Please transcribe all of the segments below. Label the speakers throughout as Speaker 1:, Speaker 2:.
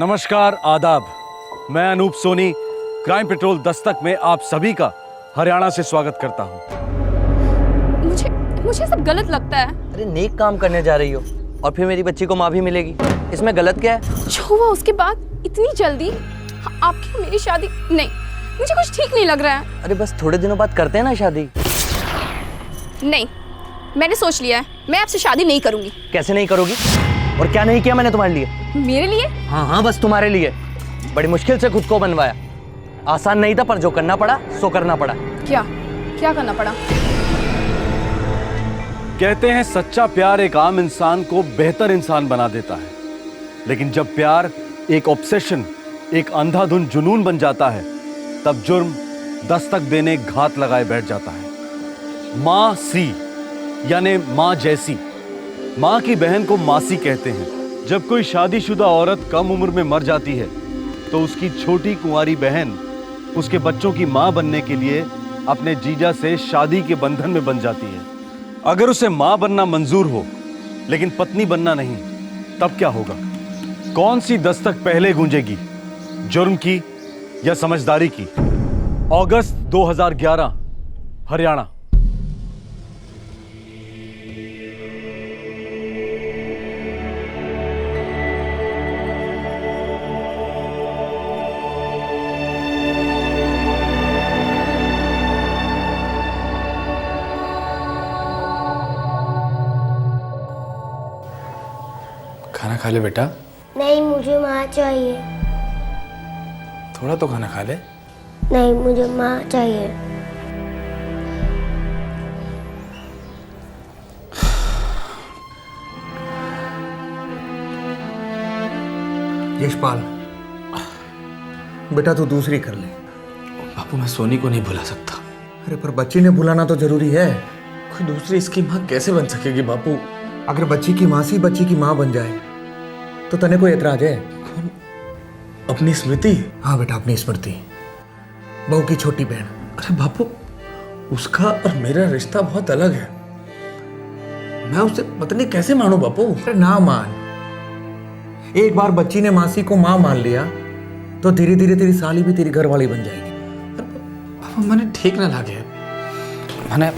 Speaker 1: नमस्कार, आदाब। मैं अनूप सोनी क्राइम पेट्रोल दस्तक में आप सभी का हरियाणा से स्वागत करता हूँ।
Speaker 2: मुझे सब गलत लगता है।
Speaker 3: अरे नेक काम करने जा रही हो और फिर मेरी बच्ची को माँ भी मिलेगी, इसमें गलत क्या है?
Speaker 2: जो हुआ उसके बाद इतनी जल्दी आपकी मेरी शादी नहीं, मुझे कुछ ठीक नहीं लग रहा है।
Speaker 3: अरे बस थोड़े दिनों बाद करते हैं ना शादी।
Speaker 2: नहीं, मैंने सोच लिया है, मैं आपसे शादी नहीं करूंगी।
Speaker 3: कैसे नहीं करोगी? और क्या नहीं किया मैंने तुम्हारे लिए?
Speaker 2: मेरे लिए?
Speaker 3: हाँ, बस तुम्हारे लिए। बड़ी मुश्किल से खुद को बनवाया, आसान नहीं था, पर जो करना पड़ा सो करना पड़ा।
Speaker 2: क्या करना पड़ा?
Speaker 1: कहते हैं सच्चा प्यार एक आम इंसान को बेहतर इंसान बना देता है, लेकिन जब प्यार एक ऑब्सेशन, एक अंधाधुन जुनून बन जाता है, तब जुर्म दस्तक देने घात लगाए बैठ जाता है। माँ सी यानी माँ जैसी, माँ की बहन को मासी कहते हैं। जब कोई शादीशुदा औरत कम उम्र में मर जाती है तो उसकी छोटी कुंवारी बहन उसके बच्चों की माँ बनने के लिए अपने जीजा से शादी के बंधन में बन जाती है। अगर उसे माँ बनना मंजूर हो लेकिन पत्नी बनना नहीं, तब क्या होगा? कौन सी दस्तक पहले गूंजेगी, जुर्म की या समझदारी की? अगस्त 2011, हरियाणा।
Speaker 4: खाना खा ले बेटा।
Speaker 5: नहीं, मुझे माँ चाहिए।
Speaker 4: थोड़ा तो खाना खा ले।
Speaker 5: नहीं, मुझे माँ चाहिए।
Speaker 6: यशपाल, बेटा तू दूसरी कर ले।
Speaker 4: बापू मैं सोनी को नहीं भुला सकता।
Speaker 6: अरे पर बच्ची ने भुलाना तो जरूरी है।
Speaker 4: कोई दूसरी इसकी माँ कैसे बन सकेगी बापू?
Speaker 6: अगर बच्ची की मासी बच्ची की माँ बन जाए तो तने कोई एतराज है?
Speaker 4: कौन? अपनी स्मृति?
Speaker 6: हाँ बेटा, अपनी स्मृति, बहू की छोटी बहन।
Speaker 4: अरे बापू, उसका और मेरा रिश्ता बहुत अलग है। मैं उसे पत्नी कैसे मानू बापू?
Speaker 6: अरे ना मान। एक बार बच्ची ने मासी को माँ मान लिया तो धीरे धीरे तेरी साली भी तेरी घरवाली बन जाएगी।
Speaker 4: बापू मैंने ठीक ना लगे, मैंने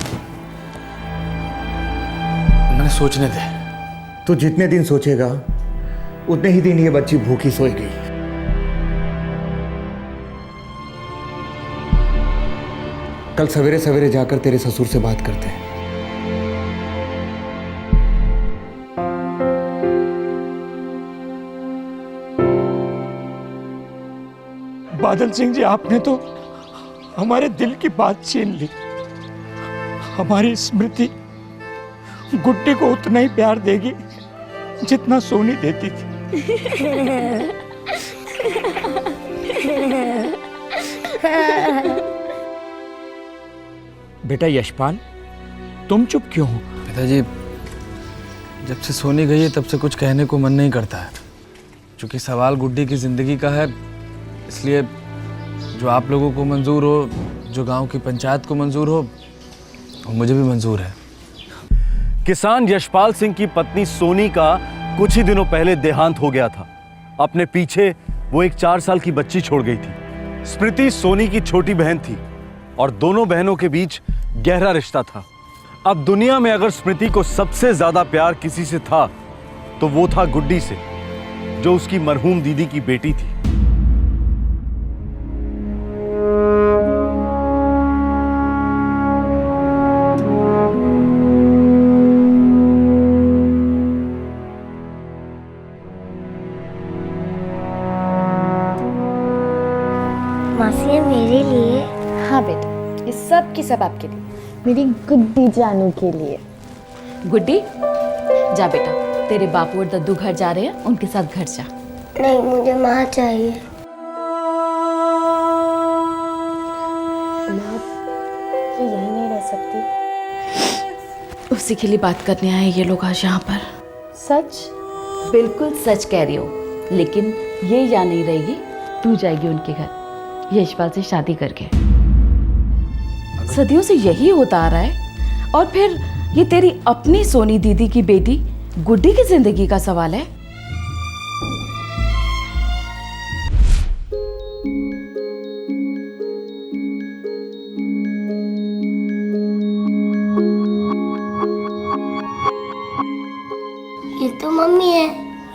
Speaker 4: सोचने दे।
Speaker 6: तू जितने दिन सोचेगा उतने ही दिन ये बच्ची भूखी सोएगी। कल सवेरे सवेरे जाकर तेरे ससुर से बात करते हैं।
Speaker 7: बादल सिंह जी, आपने तो हमारे दिल की बात छीन ली। हमारी स्मृति गुड्डी को उतना ही प्यार देगी जितना सोनी देती थी। बेटा यशपाल, तुम चुप क्यों हो?
Speaker 4: पिताजी, जब से सोनी गई है तब से कुछ कहने को मन नहीं करता है। क्योंकि सवाल गुड्डी की जिंदगी का है, इसलिए जो आप लोगों को मंजूर हो, जो गांव की पंचायत को मंजूर हो, वो मुझे भी मंजूर है।
Speaker 1: किसान यशपाल सिंह की पत्नी सोनी का कुछ ही दिनों पहले देहांत हो गया था। अपने पीछे वो एक 4 साल की बच्ची छोड़ गई थी। स्मृति सोनी की छोटी बहन थी और दोनों बहनों के बीच गहरा रिश्ता था। अब दुनिया में अगर स्मृति को सबसे ज्यादा प्यार किसी से था तो वो था गुड्डी से, जो उसकी मरहूम दीदी की बेटी थी।
Speaker 5: मासी, मेरे लिए?
Speaker 8: हाँ बेटा, ये सब की सब आपके लिए, मेरी गुड्डी जानू के लिए।
Speaker 9: गुड्डी, जा बेटा, तेरे बापू और दद्दू घर जा रहे हैं, उनके साथ घर जा।
Speaker 5: नहीं, मुझे माँ चाहिए।
Speaker 8: माँ, ये यहीं नहीं रह सकती?
Speaker 9: उसी के लिए बात करने आए ये लोग आज यहाँ पर।
Speaker 8: सच?
Speaker 9: बिल्कुल सच कह रही हो, लेकिन ये यहाँ नहीं रहेगी, तू जाएगी उनके घर यशपाल से शादी करके। सदियों से यही होता आ रहा है, और फिर ये तेरी अपनी सोनी दीदी की बेटी गुड्डी की जिंदगी का सवाल है।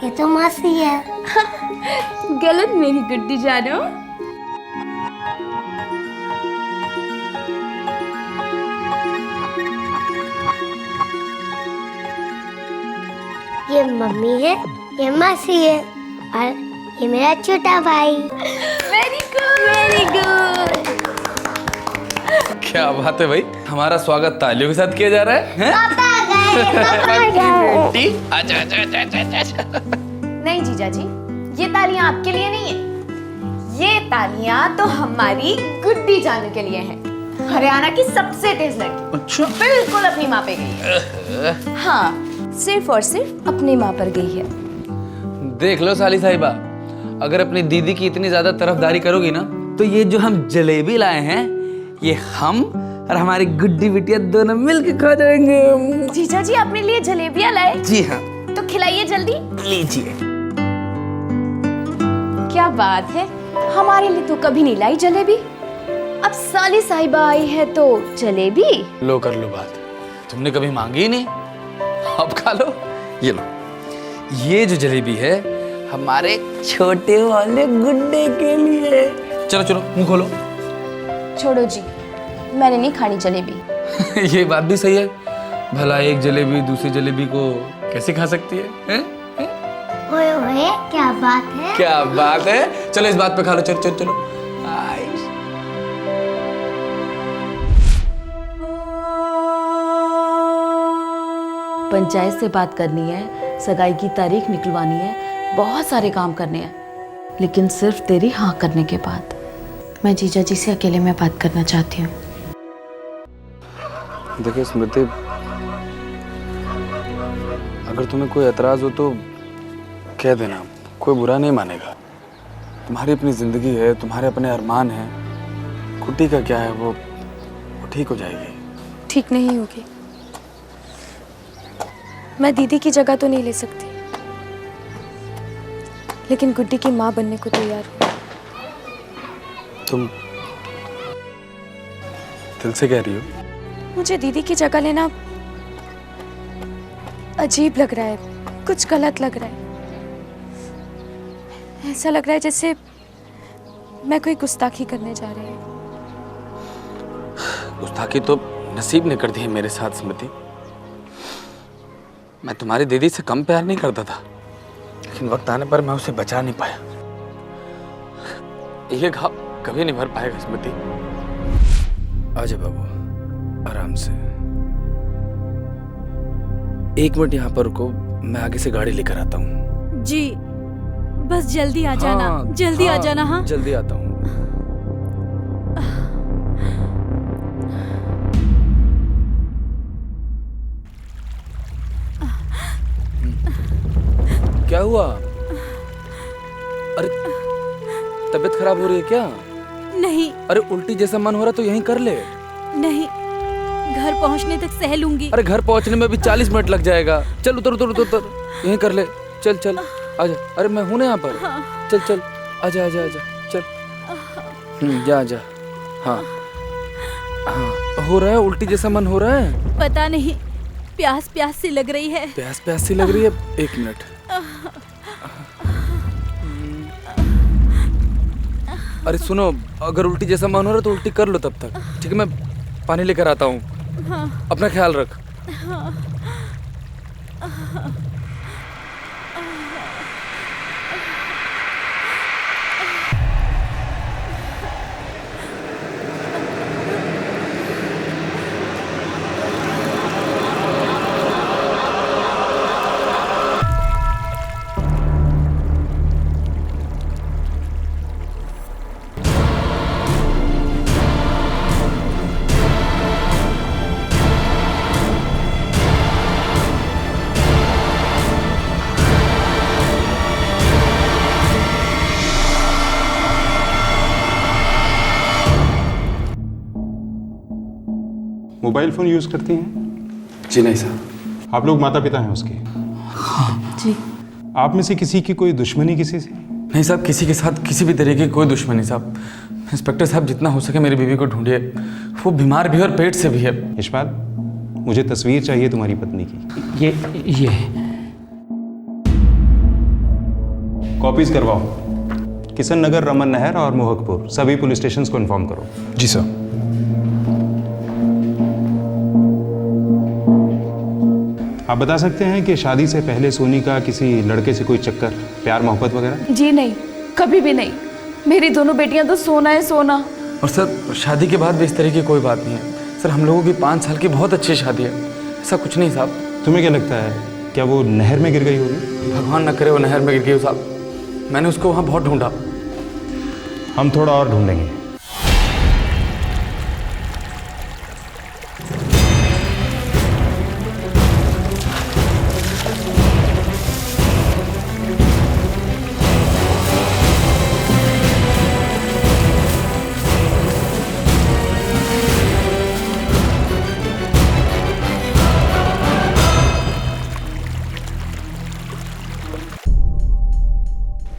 Speaker 5: ये तो मासी है।
Speaker 2: गलत मेरी गुड्डी जानो।
Speaker 5: ये मम्मी है, ये मासी है और ये मेरा छोटा भाई।
Speaker 2: Very good, very good.
Speaker 4: क्या बात है भाई, हमारा स्वागत तालियों के साथ किया जा रहा है?
Speaker 5: पापा गए।
Speaker 4: बेटी, आजा आजा आजा आजा आजा।
Speaker 8: नहीं जीजा जी, ये तालियां आपके लिए नहीं है, ये तालियां तो हमारी गुड्डी जानू के लिए हैं। हरियाणा की सबसे तेज लड़की।
Speaker 4: अच्छा।
Speaker 8: बिल्कुल अपनी माँ पे गई है। हाँ, सिर्फ और सिर्फ अपनी माँ पर गई है।
Speaker 4: देख लो साली साहिबा, अगर अपनी दीदी की इतनी ज्यादा तरफदारी करोगी ना, तो ये जो हम जलेबी लाए हैं, ये हम और हमारी गुड्डी बिटिया दोनों मिलके खा जाएंगे।
Speaker 8: जीजा जी अपने लिए जलेबियां लाए?
Speaker 4: जी हाँ।
Speaker 8: तो खिलाइए जल्दी।
Speaker 4: लीजिए।
Speaker 8: क्या बात है, हमारे लिए तो कभी नहीं लाई जलेबी, अब साली साहिबा आई है तो जलेबी।
Speaker 4: लो कर लो बात, तुमने कभी मांगी ही नहीं, अब खा लो। ये लो, ये जो जलेबी है हमारे छोटे वाले गुड्डे के लिए। चलो चलो मुंह खोलो।
Speaker 8: छोड़ो जी, मैंने नहीं खानी जलेबी।
Speaker 4: ये बात भी सही है, भला एक जलेबी दूसरी जलेबी को कैसे खा सकती है, हैं?
Speaker 5: ओए ओए, क्या बात है?
Speaker 4: क्या बात है, चलो इस बात पे खा लो। चलो चलो चलो।
Speaker 9: पंचायत से बात करनी है, सगाई की तारीख निकलवानी है, बहुत सारे काम करने हैं, लेकिन सिर्फ तेरी हाँ करने के बाद।
Speaker 8: मैं जीजा जी से अकेले में बात करना चाहती हूँ।
Speaker 4: देखिए स्मृति, अगर तुम्हें कोई एतराज हो तो कह देना, कोई बुरा नहीं मानेगा। तुम्हारी अपनी जिंदगी है, तुम्हारे अपने अरमान हैं, कुटी का क्या है, वो ठीक हो जाएगी।
Speaker 2: ठीक नहीं होगी। मैं दीदी की जगह तो नहीं ले सकती, लेकिन गुड्डी की माँ बनने को तैयार हूँ।
Speaker 4: तुम दिल से कह रही हो?
Speaker 2: मुझे दीदी की जगह लेना अजीब लग रहा है, कुछ गलत लग रहा है। ऐसा लग रहा है जैसे मैं कोई गुस्ताखी करने जा रही हूँ।
Speaker 4: गुस्ताखी तो नसीब ने कर दी है मेरे साथ स्मृति। मैं तुम्हारी दीदी से कम प्यार नहीं करता था, लेकिन वक्त आने पर मैं उसे बचा नहीं पाया। ये घाव कभी नहीं भर पाएगा स्मृति। आजा बाबू, आराम से। एक मिनट यहाँ पर रुको, मैं आगे से गाड़ी लेकर आता हूँ।
Speaker 10: जी, बस जल्दी आ जाना। जल्दी आ जाना। हाँ,
Speaker 4: जल्दी आता हूँ। क्या हुआ? अरे तबीयत खराब हो रही है क्या?
Speaker 10: नहीं।
Speaker 4: अरे उल्टी जैसा मन हो रहा तो यहीं कर ले।
Speaker 10: नहीं, घर पहुंचने तक सह लूंगी।
Speaker 4: अरे घर पहुंचने में भी 40 मिनट लग जाएगा। चल उतर उतर उतर उतर, यहीं कर ले। चल चल आजा। अरे मैं हूं ना यहाँ पर। चल चल आजा आजा आजा चल। जा जा। हाँ हाँ, हो रहा है उल्टी जैसा मन हो रहा है।
Speaker 10: पता नहीं, प्यास प्यास सी लग रही है।
Speaker 4: प्यास प्यास सी लग रही है। एक मिनट। अरे सुनो, अगर उल्टी जैसा मन हो रहा है तो उल्टी कर लो तब तक, ठीक है? मैं पानी लेकर आता हूँ।
Speaker 10: हाँ।
Speaker 4: अपना ख्याल रख।
Speaker 10: हाँ।
Speaker 11: मोबाइल फ़ोन यूज़ करती हैं?
Speaker 4: जी नहीं साहब।
Speaker 11: आप लोग माता पिता हैं उसके?
Speaker 9: हाँ जी।
Speaker 11: आप में से किसी की कोई दुश्मनी किसी से?
Speaker 4: नहीं साहब, किसी के साथ किसी भी तरीके की कोई दुश्मनी साहब। इंस्पेक्टर साहब, जितना हो सके मेरी बीवी को ढूंढिए, वो बीमार भी है और पेट से भी है।
Speaker 11: यशपाल, मुझे तस्वीर चाहिए तुम्हारी पत्नी की।
Speaker 7: ये
Speaker 11: कॉपीज करवाओ। किशन नगर, रमन नहर और मोहकपुर सभी पुलिस स्टेशन को इन्फॉर्म करो।
Speaker 4: जी सर।
Speaker 11: आप बता सकते हैं कि शादी से पहले सोनी का किसी लड़के से कोई चक्कर, प्यार मोहब्बत वगैरह?
Speaker 9: जी नहीं, कभी भी नहीं। मेरी दोनों बेटियां तो सोना है सोना।
Speaker 4: और सर शादी के बाद भी इस तरह की कोई बात नहीं है सर। हम लोगों की 5 साल की बहुत अच्छी शादी है, ऐसा कुछ नहीं साहब।
Speaker 11: तुम्हें क्या लगता है, क्या वो नहर में गिर गई होगी?
Speaker 4: भगवान न करे वो नहर में गिर गई हो साहब। मैंने उसको वहाँ बहुत ढूंढा।
Speaker 11: हम थोड़ा और ढूंढेंगे।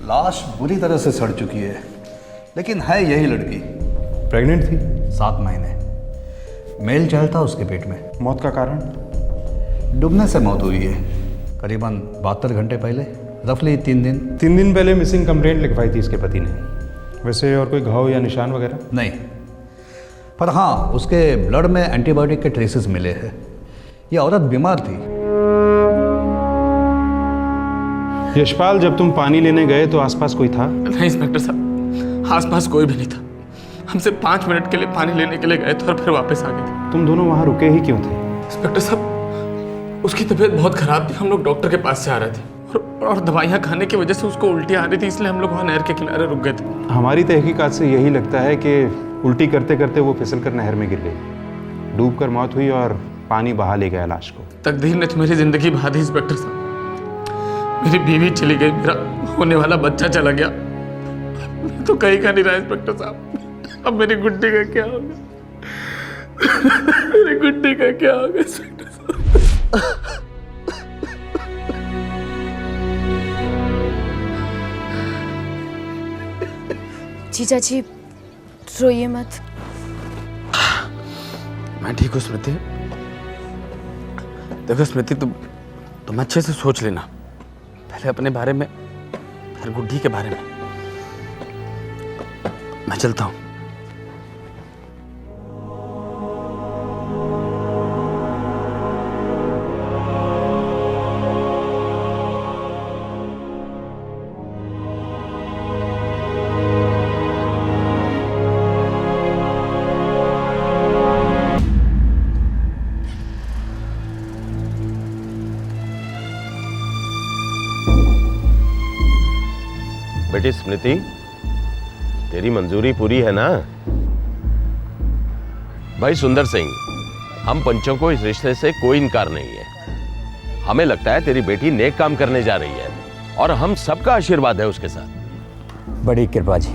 Speaker 1: लाश बुरी तरह से सड़ चुकी है, लेकिन है यही लड़की।
Speaker 11: प्रेग्नेंट थी?
Speaker 1: 7 महीने। मेल चाइल्ड था उसके पेट में।
Speaker 11: मौत का कारण?
Speaker 1: डूबने से मौत हुई है, करीबन 72 घंटे पहले, रफली 3 दिन।
Speaker 11: 3 दिन पहले मिसिंग कंप्लेंट लिखवाई थी इसके पति ने। वैसे और कोई घाव या निशान वगैरह?
Speaker 1: नहीं, पर हाँ उसके ब्लड में एंटीबायोटिक के ट्रेसेस मिले हैं। ये औरत बीमार थी।
Speaker 11: यशपाल, जब तुम पानी लेने गए तो आसपास कोई था?
Speaker 4: नहीं इंस्पेक्टर साहब, आसपास कोई भी नहीं था। हम सिर्फ 5 मिनट के लिए पानी लेने के लिए गए थे और फिर वापस आ गए थे।
Speaker 11: तुम दोनों वहाँ रुके ही क्यों थे?
Speaker 4: इंस्पेक्टर साहब, उसकी तबीयत बहुत खराब थी। हम लोग डॉक्टर के पास से आ रहे थे और दवाइयाँ खाने की वजह से उसको उल्टी आ रही थी, इसलिए हम लोग वहाँ नहर के किनारे रुक गए थे।
Speaker 11: हमारी तहकीकात से यही लगता है कि उल्टी करते करते वो फिसल कर नहर में गिर गई, डूब कर मौत हुई और पानी बहा ले गया लाश को।
Speaker 4: तकदीर ने तो मेरी जिंदगी बहा दी इंस्पेक्टर साहब। मेरी बीवी चली गई, मेरा होने वाला बच्चा चला गया, मैं तो कहीं का नहीं रहा इंस्पेक्टर साहब। अब मेरी गुड्डी का क्या होगा? मेरी गुड्डी का क्या होगा इंस्पेक्टर साहब?
Speaker 8: जीजा जी रोइए मत।
Speaker 4: मैं ठीक हूँ स्मृति। देखो स्मृति, तुम अच्छे से सोच लेना, पहले अपने बारे में, फिर गुड्डी के बारे में। मैं चलता हूँ।
Speaker 12: बेटी स्मृति, तेरी मंजूरी पूरी है ना? भाई सुंदर सिंह, हम पंचों को इस रिश्ते से कोई इनकार नहीं है। हमें लगता है तेरी बेटी नेक काम करने जा रही है और हम सबका आशीर्वाद है उसके साथ।
Speaker 7: बड़ी कृपा जी।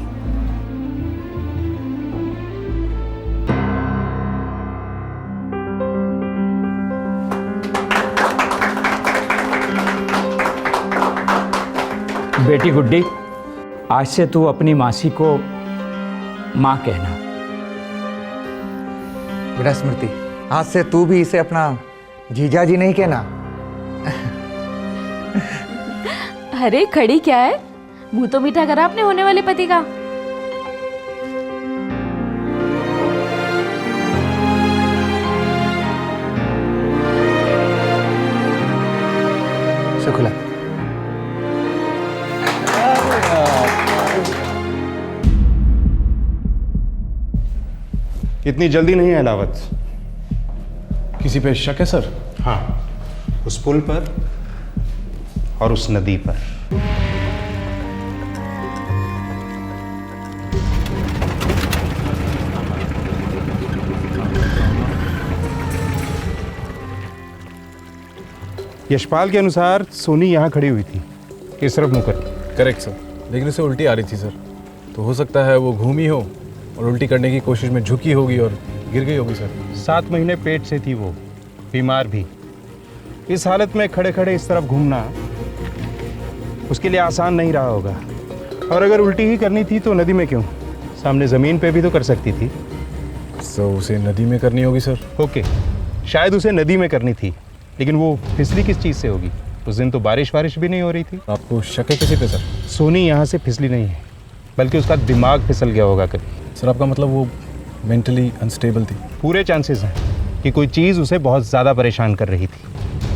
Speaker 7: बेटी गुड्डी, आज से तू अपनी मासी को माँ कहना।
Speaker 6: बेटा स्मृति, आज से तू भी इसे अपना जीजा जी नहीं कहना।
Speaker 9: अरे खड़ी क्या है, मुंह तो मीठा करा अपने होने वाले पति का।
Speaker 6: शुक्ला।
Speaker 11: इतनी जल्दी नहीं है अलावत।
Speaker 4: किसी पे शक है सर?
Speaker 11: हाँ, उस पुल पर और उस नदी पर। यशपाल के अनुसार सोनी यहाँ खड़ी हुई थी, इस तरफ मुंह करके।
Speaker 4: करेक्ट सर, लेकिन उसे उल्टी आ रही थी सर, तो हो सकता है वो घूमी हो और उल्टी करने की कोशिश में झुकी होगी और गिर गई होगी सर।
Speaker 11: 7 महीने पेट से थी वो, बीमार भी। इस हालत में खड़े खड़े इस तरफ घूमना उसके लिए आसान नहीं रहा होगा। और अगर उल्टी ही करनी थी तो नदी में क्यों, सामने ज़मीन पे भी तो कर सकती थी।
Speaker 4: तो उसे नदी में करनी होगी सर।
Speaker 11: ओके, शायद उसे नदी में करनी थी, लेकिन वो फिसली किस चीज़ से होगी? उस दिन तो बारिश भी नहीं हो रही थी।
Speaker 4: आपको शक है किसी पे सर?
Speaker 11: सोनी यहाँ से फिसली नहीं है, बल्कि उसका दिमाग फिसल गया होगा कभी।
Speaker 4: सर आपका मतलब वो मेंटली अनस्टेबल थी?
Speaker 11: पूरे चांसेस हैं कि कोई चीज़ उसे बहुत ज़्यादा परेशान कर रही थी,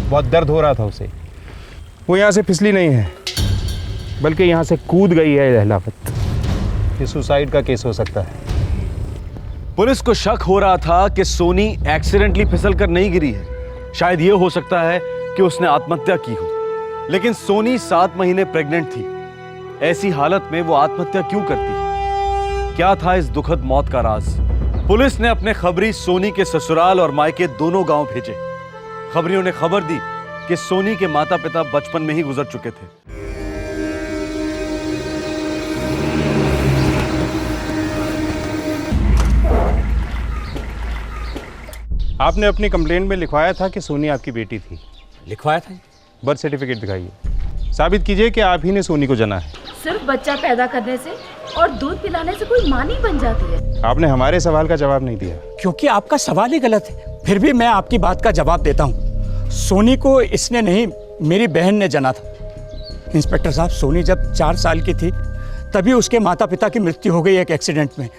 Speaker 11: बहुत दर्द हो रहा था उसे। वो यहाँ से फिसली नहीं है, बल्कि यहाँ से कूद गई है लहलावत। ये सुसाइड का केस हो सकता है।
Speaker 1: पुलिस को शक हो रहा था कि सोनी एक्सीडेंटली फिसल कर नहीं गिरी है। शायद ये हो सकता है कि उसने आत्महत्या की हो। लेकिन सोनी 7 महीने प्रेग्नेंट थी। ऐसी हालत में वो आत्महत्या क्यों करती? क्या था इस दुखद मौत का राज? पुलिस ने अपने खबरी सोनी के ससुराल और मायके दोनों गांव भेजे। खबरियों ने खबर दी कि सोनी के माता पिता बचपन में ही गुजर चुके थे।
Speaker 11: आपने अपनी कंप्लेंट में लिखवाया था कि सोनी आपकी बेटी थी।
Speaker 6: लिखवाया था?
Speaker 11: बर्थ सर्टिफिकेट दिखाइए, साबित कीजिए कि आप ही ने सोनी को जना है।
Speaker 9: सिर्फ बच्चा पैदा करने से और दूध पिलाने से कोई मां नहीं बन जाती है।
Speaker 11: आपने हमारे सवाल का जवाब नहीं दिया।
Speaker 7: क्योंकि आपका सवाल ही गलत है। फिर भी मैं आपकी बात का जवाब देता हूँ। सोनी को इसने नहीं, मेरी बहन ने जना था। इंस्पेक्टर साहब, सोनी जब 4 साल की थी तभी उसके माता पिता की मृत्यु हो गई एक एक्सीडेंट में।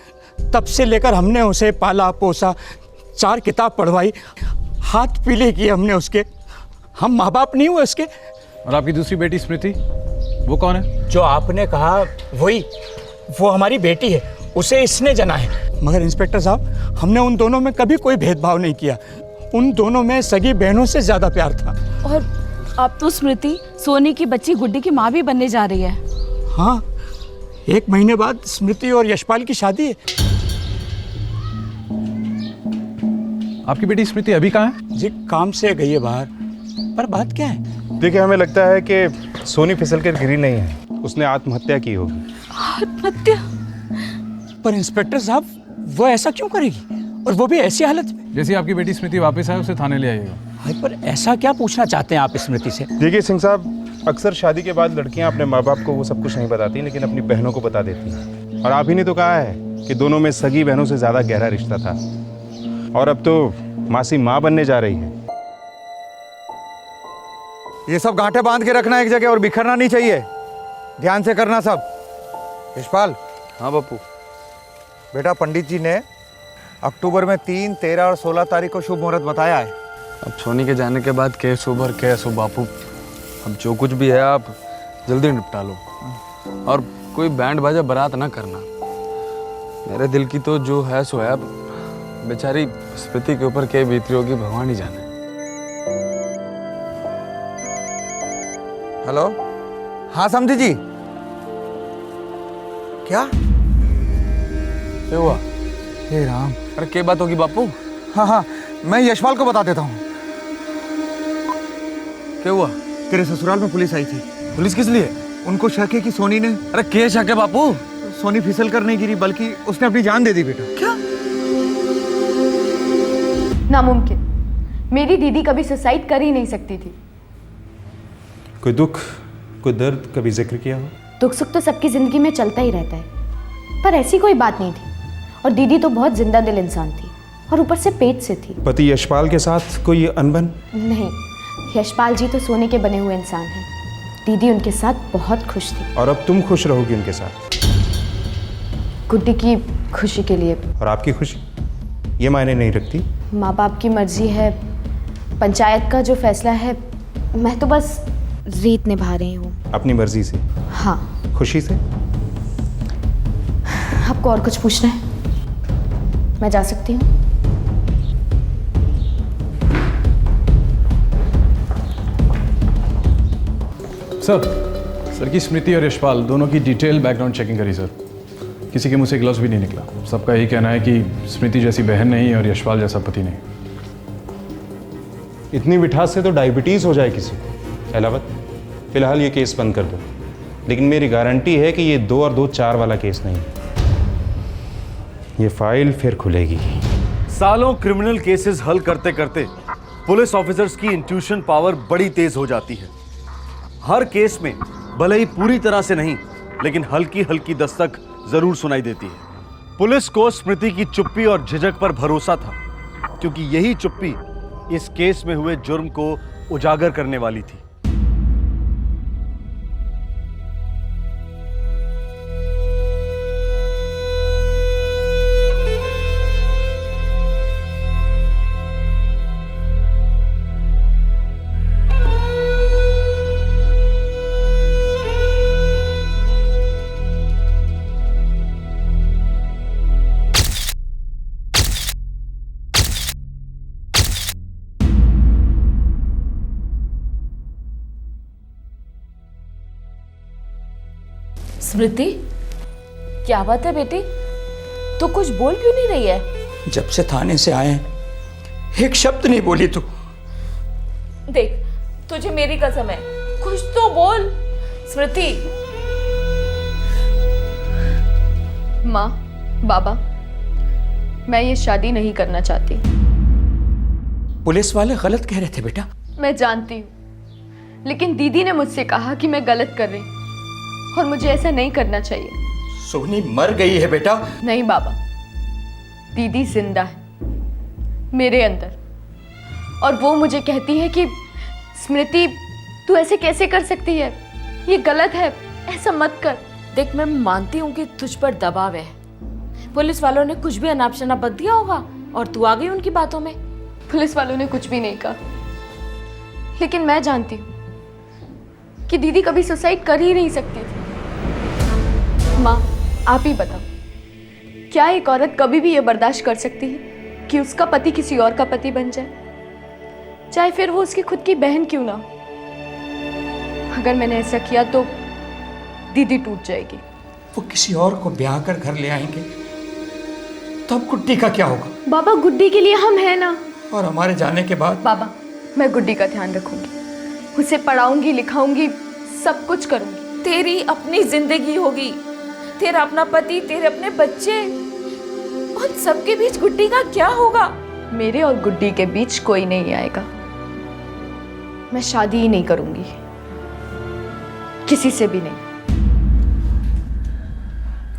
Speaker 7: तब से लेकर हमने उसे पाला पोसा, 4 किताब पढ़वाई, हाथ पीले किए हमने उसके। हम माँ बाप नहीं हुए उसके।
Speaker 4: और आपकी दूसरी बेटी स्मृति, वो कौन है?
Speaker 7: जो आपने कहा वही, वो हमारी बेटी है, उसे इसने जना है। मगर इंस्पेक्टर साहब, हमने उन दोनों में कभी कोई भेदभाव नहीं किया। उन दोनों में सगी बहनों से ज़्यादा प्यार था।
Speaker 9: और अब तो स्मृति सोनी की बच्ची गुड्डी की माँ भी बनने जा रही है।
Speaker 7: हाँ, 1 महीने बाद स्मृति और यशपाल की शादी है।
Speaker 4: आपकी बेटी स्मृति अभी कहाँ है?
Speaker 7: जी काम से गई है बाहर। पर बात क्या है?
Speaker 11: देखिए, हमें लगता है कि सोनी फिसल कर गिरी नहीं है, उसने आत्महत्या की होगी।
Speaker 9: आत्महत्या?
Speaker 7: पर इंस्पेक्टर साहब, वो ऐसा क्यों करेगी, और वो भी ऐसी हालत में?
Speaker 4: जैसे आपकी बेटी स्मृति वापस आए उसे थाने ले आइएगा।
Speaker 7: भाई, पर ऐसा क्या पूछना चाहते हैं आप स्मृति से?
Speaker 11: देखिए सिंह साहब, अक्सर शादी के बाद लड़कियां अपने माँ बाप को वो सब कुछ नहीं बताती, लेकिन अपनी बहनों को बता देती हैं। और आप ही ने तो कहा है कि दोनों में सगी बहनों से ज़्यादा गहरा रिश्ता था, और अब तो मासी माँ बनने जा रही है।
Speaker 6: ये सब गांठें बांध के रखना एक जगह और बिखरना नहीं चाहिए। ध्यान से करना सब। यशपाल।
Speaker 1: हाँ बापू।
Speaker 6: बेटा, पंडित जी ने अक्टूबर में 3, 13 और 16 तारीख को शुभ मुहूर्त बताया है।
Speaker 4: अब सोनी के जाने के बाद केस ओवर केस हो बापू। अब जो कुछ भी है आप जल्दी निपटा लो, और कोई बैंड बाजा बारात ना करना। मेरे दिल की तो जो है सो है। अब बेचारी स्मृति के ऊपर क्या बीती होगी भगवान ही जाने।
Speaker 6: हेलो। हाँ समझी जी। क्या
Speaker 4: हुआ?
Speaker 6: हे राम।
Speaker 4: अरे क्या बात होगी बापू?
Speaker 6: हाँ, मैं यशपाल को बता देता हूँ।
Speaker 4: क्या हुआ?
Speaker 6: तेरे ससुराल में पुलिस आई थी।
Speaker 4: पुलिस किस लिए?
Speaker 6: उनको शक है कि सोनी ने।
Speaker 4: अरे क्या शक है बापू?
Speaker 6: सोनी फिसल कर नहीं गिरी, बल्कि उसने अपनी जान दे दी बेटा। क्या?
Speaker 8: नामुमकिन। मेरी दीदी कभी सुसाइड कर ही नहीं सकती थी।
Speaker 11: कोई दुख, कोई दर्द कभी जिक्र किया हो?
Speaker 8: दुख सुख तो सबकी जिंदगी में चलता ही रहता है, पर ऐसी कोई बात नहीं थी। और दीदी तो बहुत जिंदा दिल इंसान थी, और ऊपर से पेट से थी।
Speaker 11: पति यशपाल के साथ कोई अनबन?
Speaker 8: नहीं, यशपाल जी तो सोने के बने हुए इंसान हैं। दीदी उनके साथ बहुत खुश थी।
Speaker 11: और अब तुम खुश रहोगी उनके साथ?
Speaker 8: गुड्डी की खुशी के लिए।
Speaker 11: और आपकी खुशी ये मायने नहीं रखती?
Speaker 8: माँ बाप की मर्जी है, पंचायत का जो फैसला है, मैं तो बस रीत निभा रही हूँ।
Speaker 11: अपनी मर्जी से?
Speaker 8: हाँ।
Speaker 11: खुशी से?
Speaker 8: आपको और कुछ पूछना है? मैं जा सकती हूँ?
Speaker 4: सर की स्मृति और यशपाल दोनों की डिटेल बैकग्राउंड चेकिंग करी सर। किसी के मुंह से ग्लव्स भी नहीं निकला। सबका यही कहना है कि स्मृति जैसी बहन नहीं और यशपाल जैसा पति नहीं।
Speaker 11: इतनी मिठास से तो डायबिटीज हो जाए किसी को। अलावत, फिलहाल ये केस बंद कर दो, लेकिन मेरी गारंटी है कि ये 2 और 2 4 वाला केस नहीं है। ये फाइल फिर खुलेगी।
Speaker 1: सालों क्रिमिनल केसेस हल करते करते पुलिस ऑफिसर्स की इंट्यूशन पावर बड़ी तेज हो जाती है। हर केस में भले ही पूरी तरह से नहीं, लेकिन हल्की हल्की दस्तक जरूर सुनाई देती है। पुलिस को स्मृति की चुप्पी और झिझक पर भरोसा था, क्योंकि यही चुप्पी इस केस में हुए जुर्म को उजागर करने वाली थी।
Speaker 9: स्मृति, क्या बात है बेटी? तू कुछ बोल क्यों नहीं रही है?
Speaker 7: जब से थाने से आए हैं, एक शब्द नहीं बोली तू।
Speaker 9: देख, तुझे मेरी कसम है, कुछ तो बोल। स्मृति।
Speaker 8: माँ, बाबा, मैं ये शादी नहीं करना चाहती।
Speaker 7: पुलिस वाले गलत कह रहे थे बेटा।
Speaker 8: मैं जानती हूँ, लेकिन दीदी ने मुझसे कहा कि मैं गलत कर रही हूँ और मुझे ऐसा नहीं करना चाहिए।
Speaker 7: सोनी मर गई है बेटा।
Speaker 8: नहीं बाबा, दीदी जिंदा है मेरे अंदर, और वो मुझे कहती है कि स्मृति, तू ऐसे कैसे कर सकती है, ये गलत है, ऐसा मत कर।
Speaker 9: देख, मैं मानती हूँ कि तुझ पर दबाव है, पुलिस वालों ने कुछ भी अनाप शनाप बक दिया होगा और तू आ गई उनकी बातों में।
Speaker 8: पुलिस वालों ने कुछ भी नहीं कहा, लेकिन मैं जानती हूँ कि दीदी कभी सुसाइड कर ही नहीं सकती थी। माँ, आप ही बताओ, क्या एक औरत कभी भी ये बर्दाश्त कर सकती है कि उसका पति किसी और का पति बन जाए, चाहे फिर वो उसकी खुद की बहन क्यों ना हो? अगर मैंने ऐसा किया तो दीदी टूट जाएगी।
Speaker 7: वो किसी और को ब्याह कर घर ले आएंगे, तब गुड्डी का क्या होगा?
Speaker 8: बाबा, गुड्डी के लिए हम हैं ना।
Speaker 7: और हमारे जाने के बाद?
Speaker 8: बाबा, मैं गुड्डी का ध्यान रखूंगी, उसे पढ़ाऊंगी, लिखाऊंगी, सब कुछ करूंगी।
Speaker 9: तेरी अपनी जिंदगी होगी, तेरा अपना पति, तेरे अपने बच्चे, उन सबके बीच गुड्डी का क्या होगा?
Speaker 8: मेरे और गुड्डी के बीच कोई नहीं आएगा। मैं शादी ही नहीं करूंगी, किसी से भी नहीं।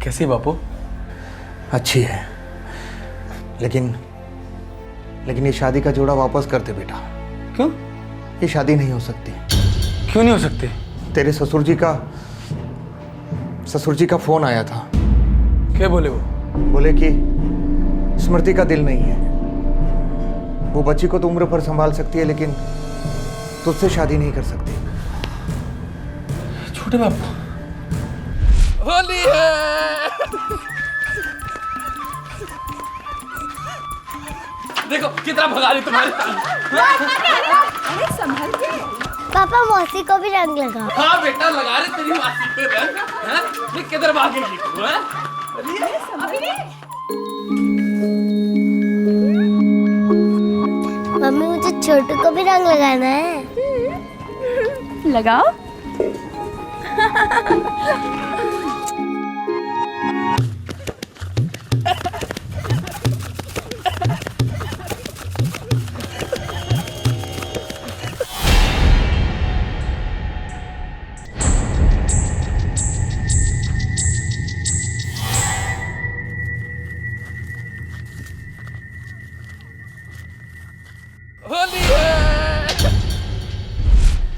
Speaker 6: कैसी बापू? अच्छी है, लेकिन ये शादी का जोड़ा वापस कर दे बेटा।
Speaker 4: क्यों?
Speaker 6: ये शादी नहीं हो सकती।
Speaker 4: क्यों नहीं हो सकती?
Speaker 6: तेरे ससुर जी का फोन आया था।
Speaker 4: क्या बोले वो?
Speaker 6: बोले कि स्मृति का दिल नहीं है, वो बच्ची को तो उम्र भर संभाल सकती है, लेकिन तुझसे शादी नहीं कर सकती।
Speaker 4: छोटे बापू, होली है। देखो कितना भगा रही तुम्हारे।
Speaker 5: संभल के। पापा, मौसी को भी रंग लगा।
Speaker 4: हाँ बेटा, लगा रहे तेरी मासी पे रंग। हैं? किधर भागेगी तू?
Speaker 5: मम्मी, मुझे छोटू को भी रंग लगाना है।
Speaker 8: लगाओ।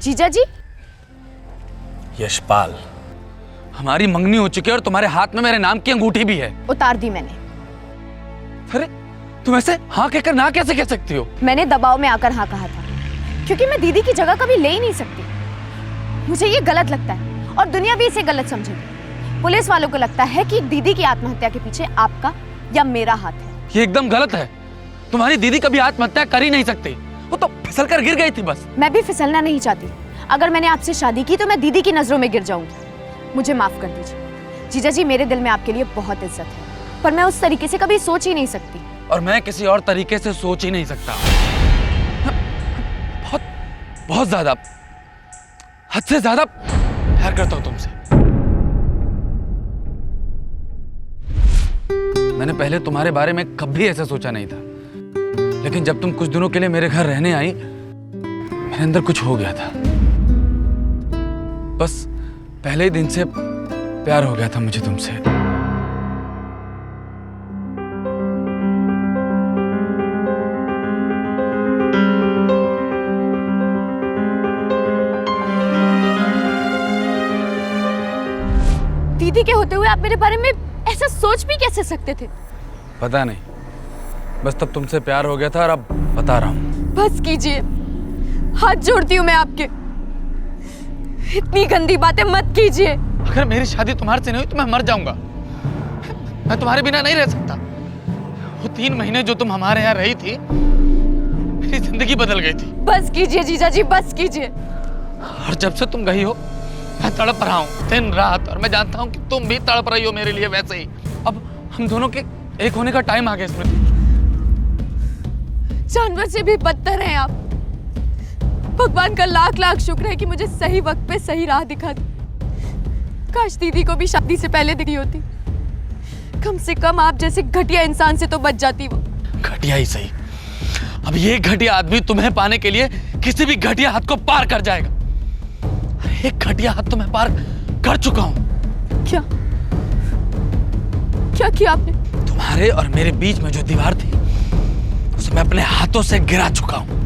Speaker 8: जीजा जी।
Speaker 4: यशपाल, हमारी मंगनी हो चुकी है और तुम्हारे हाथ में मेरे नाम की अंगूठी भी है।
Speaker 8: उतार दी मैंने।
Speaker 4: अरे तुम ऐसे हाँ कहकर ना कैसे कह सकती हो?
Speaker 8: मैंने दबाव में आकर हाँ कहा था, क्योंकि मैं दीदी की जगह कभी ले ही नहीं सकती। मुझे ये गलत लगता है और दुनिया भी इसे गलत समझेगी। पुलिस वालों को लगता है कि दीदी की आत्महत्या के पीछे आपका या मेरा हाथ है।
Speaker 4: ये एकदम गलत है। तुम्हारी दीदी कभी आत्महत्या कर ही नहीं सकती, वो तो फिसल कर गिर गई थी बस।
Speaker 8: मैं भी फिसलना नहीं चाहती। अगर मैंने आपसे शादी की तो मैं दीदी की नजरों में गिर जाऊंगी। मुझे माफ कर दीजिए जीजा जी, मेरे दिल में आपके लिए बहुत इज्जत है, पर मैं उस तरीके से कभी सोच ही नहीं सकती।
Speaker 4: और मैं किसी और तरीके से सोच ही नहीं सकता। बहुत बहुत ज्यादा, हद से ज्यादा प्यार करता हूं तुमसे। मैंने पहले तुम्हारे बारे में कभी ऐसा सोचा नहीं था, लेकिन जब तुम कुछ दिनों के लिए मेरे घर रहने आई, मेरे अंदर कुछ हो गया था। बस पहले ही दिन से प्यार हो गया था मुझे तुमसे।
Speaker 8: दीदी के होते हुए आप मेरे बारे में ऐसा सोच भी कैसे सकते थे?
Speaker 4: पता नहीं, बस तब तुमसे प्यार हो गया था और अब बता रहा हूं।
Speaker 8: बस कीजिए, हाथ जोड़ती हूँ मैं आपके, इतनी गंदी बातें मत कीजिए।
Speaker 4: अगर मेरी शादी तुम्हारे से नहीं हुई तो मैं मर जाऊंगा। मैं तुम्हारे बिना नहीं रह सकता। वो 3 महीने जो तुम हमारे यहाँ रही थी, मेरी जिंदगी बदल गई थी।
Speaker 8: बस कीजिए जीजा जी, बस कीजिए।
Speaker 4: और जब से तुम गई हो, मैं तड़प रहा हूँ दिन रात, और मैं जानता हूँ कि तुम भी तड़प रही हो मेरे लिए वैसे ही। अब हम दोनों के एक होने का टाइम आ गया स्मृति।
Speaker 8: जानवर से भी बदतर हैं आप। भगवान का लाख लाख शुक्र है कि मुझे सही वक्त पे सही राह दिखा दी। काश दीदी को भी शादी से पहले दिखी होती। कम से कम आप जैसे घटिया इंसान से तो बच जाती वो।
Speaker 4: घटिया ही सही, अब ये घटिया आदमी तुम्हें पाने के लिए किसी भी घटिया हाथ को पार कर जाएगा। एक घटिया हाथ तो मैं पार कर चुका हूं।
Speaker 8: क्या क्या किया आपने?
Speaker 4: तुम्हारे और मेरे बीच में जो दीवार थी उसे मैं अपने हाथों से गिरा चुका हूं।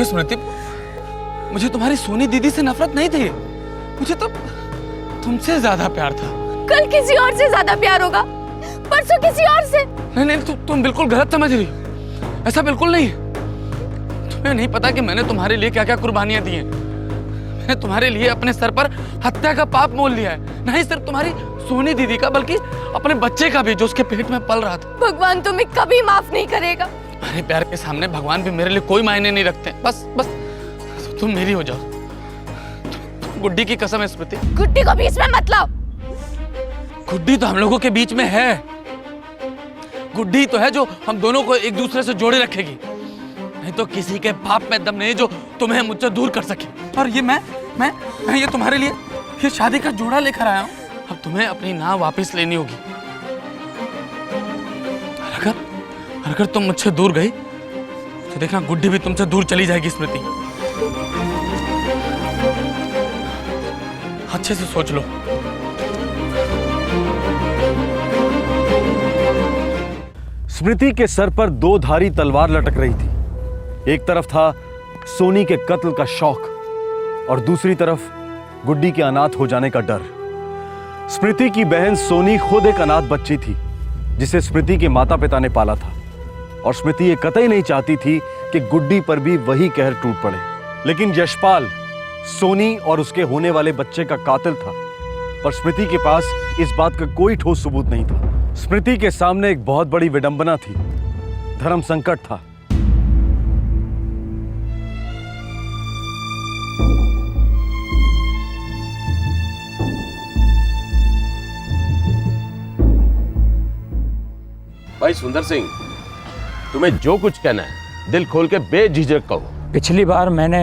Speaker 4: स्मृति, मुझे तुम्हारी सोनी दीदी से नफरत नहीं थी, मुझे तो तुमसे ज्यादा प्यार था।
Speaker 8: कल किसी और से ज्यादा प्यार होगा, परसों किसी और से।
Speaker 4: नहीं, तुम बिल्कुल गलत समझ रही हो। ऐसा बिल्कुल नहीं है। तुम्हें नहीं पता कि मैंने तुम्हारे लिए क्या क्या कुर्बानियां दी हैं। मैंने तुम्हारे लिए अपने सर पर हत्या का पाप मोल लिया है। नहीं सिर्फ तुम्हारी सोनी दीदी का, बल्कि अपने बच्चे का भी, जो उसके पेट में पल रहा था।
Speaker 8: भगवान तुम्हें कभी माफ नहीं करेगा।
Speaker 4: मेरे प्यार के सामने भगवान भी मेरे लिए कोई मायने नहीं रखते। बस तुम मेरी हो जाओ। तुम गुड्डी की कसम है स्मृति।
Speaker 8: गुड्डी को बीच में मत लाओ।
Speaker 4: गुड्डी तो हम लोगों के बीच में है। गुड्डी तो है जो हम दोनों को एक दूसरे से जोड़े रखेगी। नहीं तो किसी के पाप में दम नहीं जो तुम्हें मुझसे दूर कर सके। और ये मैं ये तुम्हारे लिए ये शादी का जोड़ा लेकर आया हूँ। अब तुम्हें अपनी नाव वापस लेनी होगी। अगर तुम मुझसे दूर गई तो देखना गुड्डी भी तुमसे दूर चली जाएगी स्मृति। अच्छे से सोच लो।
Speaker 1: स्मृति के सर पर दो धारी तलवार लटक रही थी। एक तरफ था सोनी के कत्ल का शौक और दूसरी तरफ गुड्डी के अनाथ हो जाने का डर। स्मृति की बहन सोनी खुद एक अनाथ बच्ची थी जिसे स्मृति के माता पिता ने पाला था, और स्मृति ये कतई नहीं चाहती थी कि गुड्डी पर भी वही कहर टूट पड़े। लेकिन यशपाल सोनी और उसके होने वाले बच्चे का कातिल था, पर स्मृति के पास इस बात का कोई ठोस सबूत नहीं था। स्मृति के सामने एक बहुत बड़ी विडंबना थी, धर्म संकट था।
Speaker 12: भाई सुंदर सिंह, तुम्हें जो कुछ कहना है दिल खोल के बेझिझक कहो।
Speaker 7: पिछली बार मैंने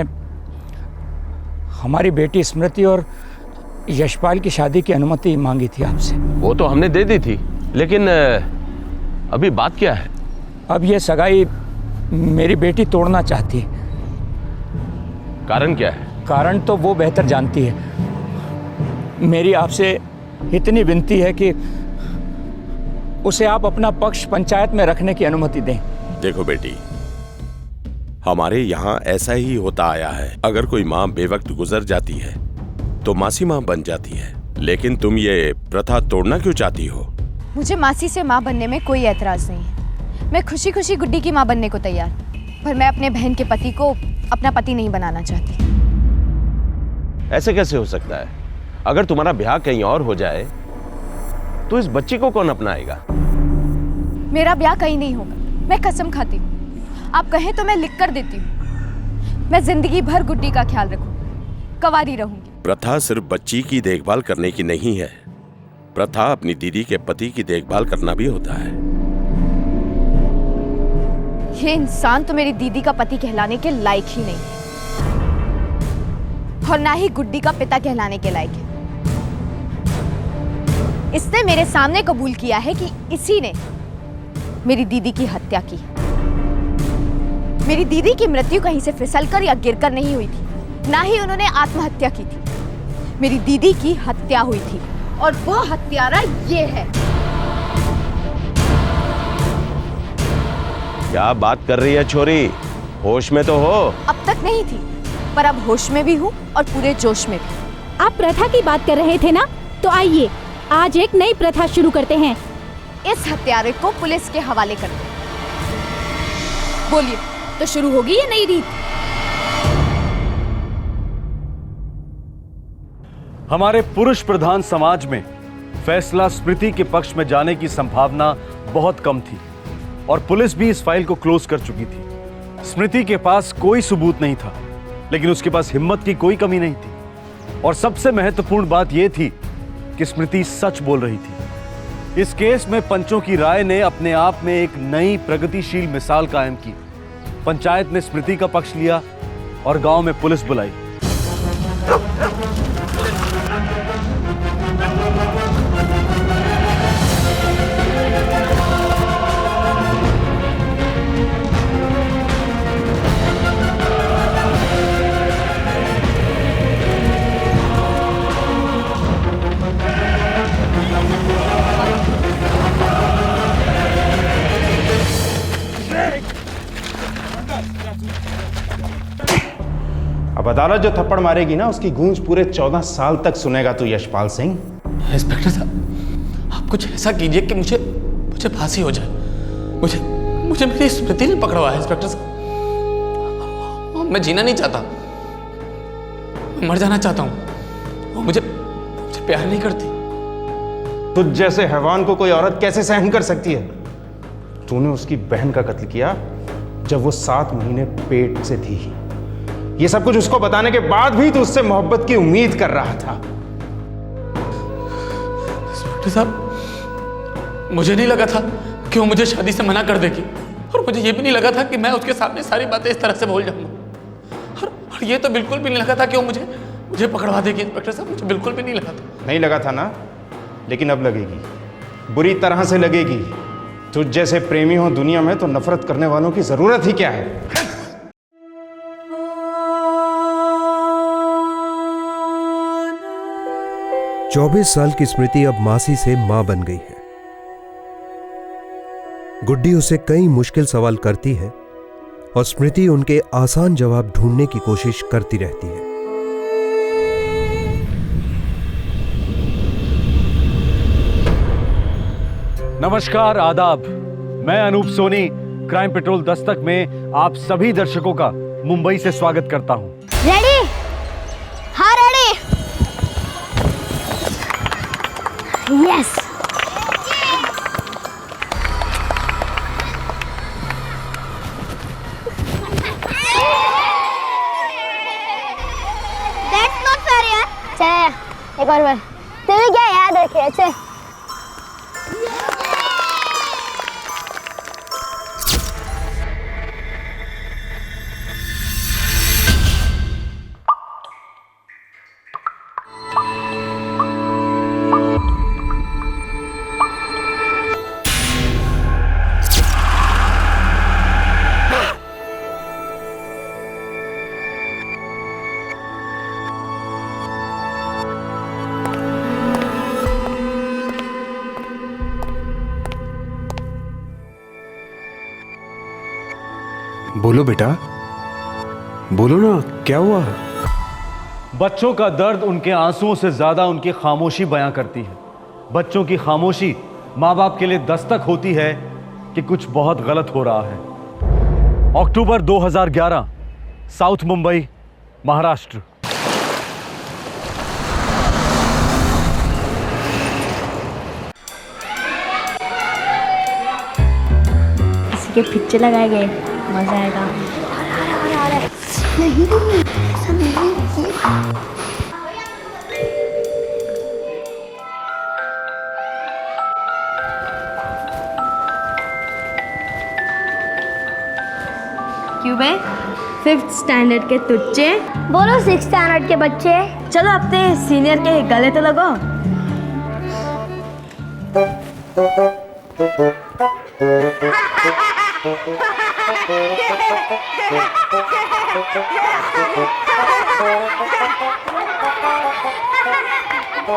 Speaker 7: हमारी बेटी स्मृति और यशपाल की शादी की अनुमति मांगी थी आपसे।
Speaker 12: वो तो हमने दे दी थी, लेकिन अभी बात क्या है?
Speaker 7: अब ये सगाई मेरी बेटी तोड़ना चाहती है।
Speaker 12: कारण क्या है?
Speaker 7: कारण तो वो बेहतर जानती है। मेरी आपसे इतनी विनती है कि उसे आप अपना पक्ष पंचायत में रखने की अनुमति दें।
Speaker 13: देखो बेटी, हमारे यहाँ ऐसा ही होता आया है। अगर कोई माँ बेवक्त गुजर जाती है तो मासी माँ बन जाती है, लेकिन तुम ये प्रथा तोड़ना क्यों चाहती हो?
Speaker 8: मुझे मासी से माँ बनने में कोई ऐतराज नहीं है। मैं खुशी खुशी गुड्डी की माँ बनने को तैयार, पर मैं अपने बहन के पति को अपना पति नहीं बनाना चाहती।
Speaker 12: ऐसे कैसे हो सकता है? अगर तुम्हारा ब्याह कहीं और हो जाए तो इस बच्ची को कौन अपनाएगा?
Speaker 8: मेरा ब्याह कहीं नहीं होगा, मैं कसम खाती हूँ। आप कहें तो मैं लिख कर देती हूँ। मैं जिंदगी भर गुड्डी का ख्याल रखूंगी, कंवारी रहूंगी।
Speaker 13: प्रथा सिर्फ बच्ची की देखभाल करने की नहीं है, प्रथा अपनी दीदी के पति की देखभाल करना भी होता है।
Speaker 8: ये इंसान तो मेरी दीदी का पति कहलाने के लायक ही नहीं है, और ना ही गुड्डी का पिता कहलाने के लायक है। इसने मेरे सामने कबूल किया है कि इसी ने मेरी दीदी की हत्या की। मेरी दीदी की मृत्यु कहीं से फिसलकर या गिरकर नहीं हुई थी, ना ही उन्होंने आत्महत्या की थी। मेरी दीदी की हत्या हुई थी। और वो हत्यारा ये है।
Speaker 12: क्या बात कर रही है छोरी? होश में तो हो।
Speaker 8: अब तक नहीं थी, पर अब होश में भी हूँ और पूरे जोश में भी।
Speaker 10: आप प्रथा की बात कर रहे थे ना, तो आइए आज एक नई प्रथा शुरू करते हैं।
Speaker 8: इस हत्यारे को पुलिस के हवाले कर दो। बोलिए, तो शुरू होगी ये नई रीत?
Speaker 1: हमारे पुरुष प्रधान समाज में फैसला स्मृति के पक्ष में जाने की संभावना बहुत कम थी और पुलिस भी इस फाइल को क्लोज कर चुकी थी। स्मृति के पास कोई सबूत नहीं था, लेकिन उसके पास हिम्मत की कोई कमी नहीं थी और सबसे महत्वपूर्ण बात यह थी कि स्मृति सच बोल रही थी। इस केस में पंचों की राय ने अपने आप में एक नई प्रगतिशील मिसाल कायम की। पंचायत ने स्मृति का पक्ष लिया और गांव में पुलिस बुलाई।
Speaker 11: अब अदालत जो थप्पड़ मारेगी ना, उसकी गूंज पूरे 14 साल तक सुनेगा तू यशपाल सिंह।
Speaker 4: इंस्पेक्टर साहब, आप कुछ ऐसा कीजिए कि मुझे फांसी हो जाए। मुझे मेरी स्मृति ने पकड़ा हुआ है इंस्पेक्टर साहब। मैं जीना नहीं चाहता, मैं मर जाना चाहता हूँ। वो मुझे प्यार नहीं करती।
Speaker 11: तुझ जैसे हैवान को कोई औरत कैसे सहन कर सकती है? तूने उसकी बहन का कत्ल किया जब वो 7 महीने पेट से थी। ये सब कुछ उसको बताने के बाद भी तू उससे मोहब्बत की उम्मीद कर रहा था।
Speaker 4: इंस्पेक्टर साहब, मुझे नहीं लगा था कि वो मुझे शादी से मना कर देगी और मुझे ये भी नहीं लगा था कि मैं उसके सामने सारी बातें इस तरह से बोल जाऊंगा और ये तो बिल्कुल भी नहीं लगा था कि वो मुझे पकड़वा देगी। इंस्पेक्टर साहब, मुझे बिल्कुल भी नहीं लगा था।
Speaker 11: नहीं लगा था ना, लेकिन अब लगेगी, बुरी तरह से लगेगी। तुझ जैसे प्रेमी हो दुनिया में तो नफरत करने वालों की जरूरत ही क्या है?
Speaker 14: 24 साल की स्मृति अब मासी से मां बन गई है। गुड्डी उसे कई मुश्किल सवाल करती है और स्मृति उनके आसान जवाब ढूंढने की कोशिश करती रहती है।
Speaker 1: नमस्कार, आदाब। मैं अनूप सोनी क्राइम पेट्रोल दस्तक में आप सभी दर्शकों का मुंबई से स्वागत करता हूं।
Speaker 5: रेडी? हाँ ready. Yes. That's not fair यार। चल एक और बार। तुम्हें क्या याद रखे? अच्छा।
Speaker 14: बोलो बेटा, बोलो ना, क्या हुआ?
Speaker 1: बच्चों का दर्द उनके आंसुओं से ज्यादा उनकी खामोशी बयां करती है। बच्चों की खामोशी माँ बाप के लिए दस्तक होती है कि कुछ बहुत गलत हो रहा है। अक्टूबर 2011, साउथ मुंबई, महाराष्ट्र।
Speaker 5: इसी के पिक्चर लगाए गए, मजा आएगा। नहीं ऐसा नहीं।
Speaker 8: क्यों बे? 5th स्टैंडर्ड के तुच्चे?
Speaker 5: बोलो 6th स्टैंडर्ड के बच्चे।
Speaker 8: चलो अपने सीनियर के गले तो लगो।
Speaker 15: साले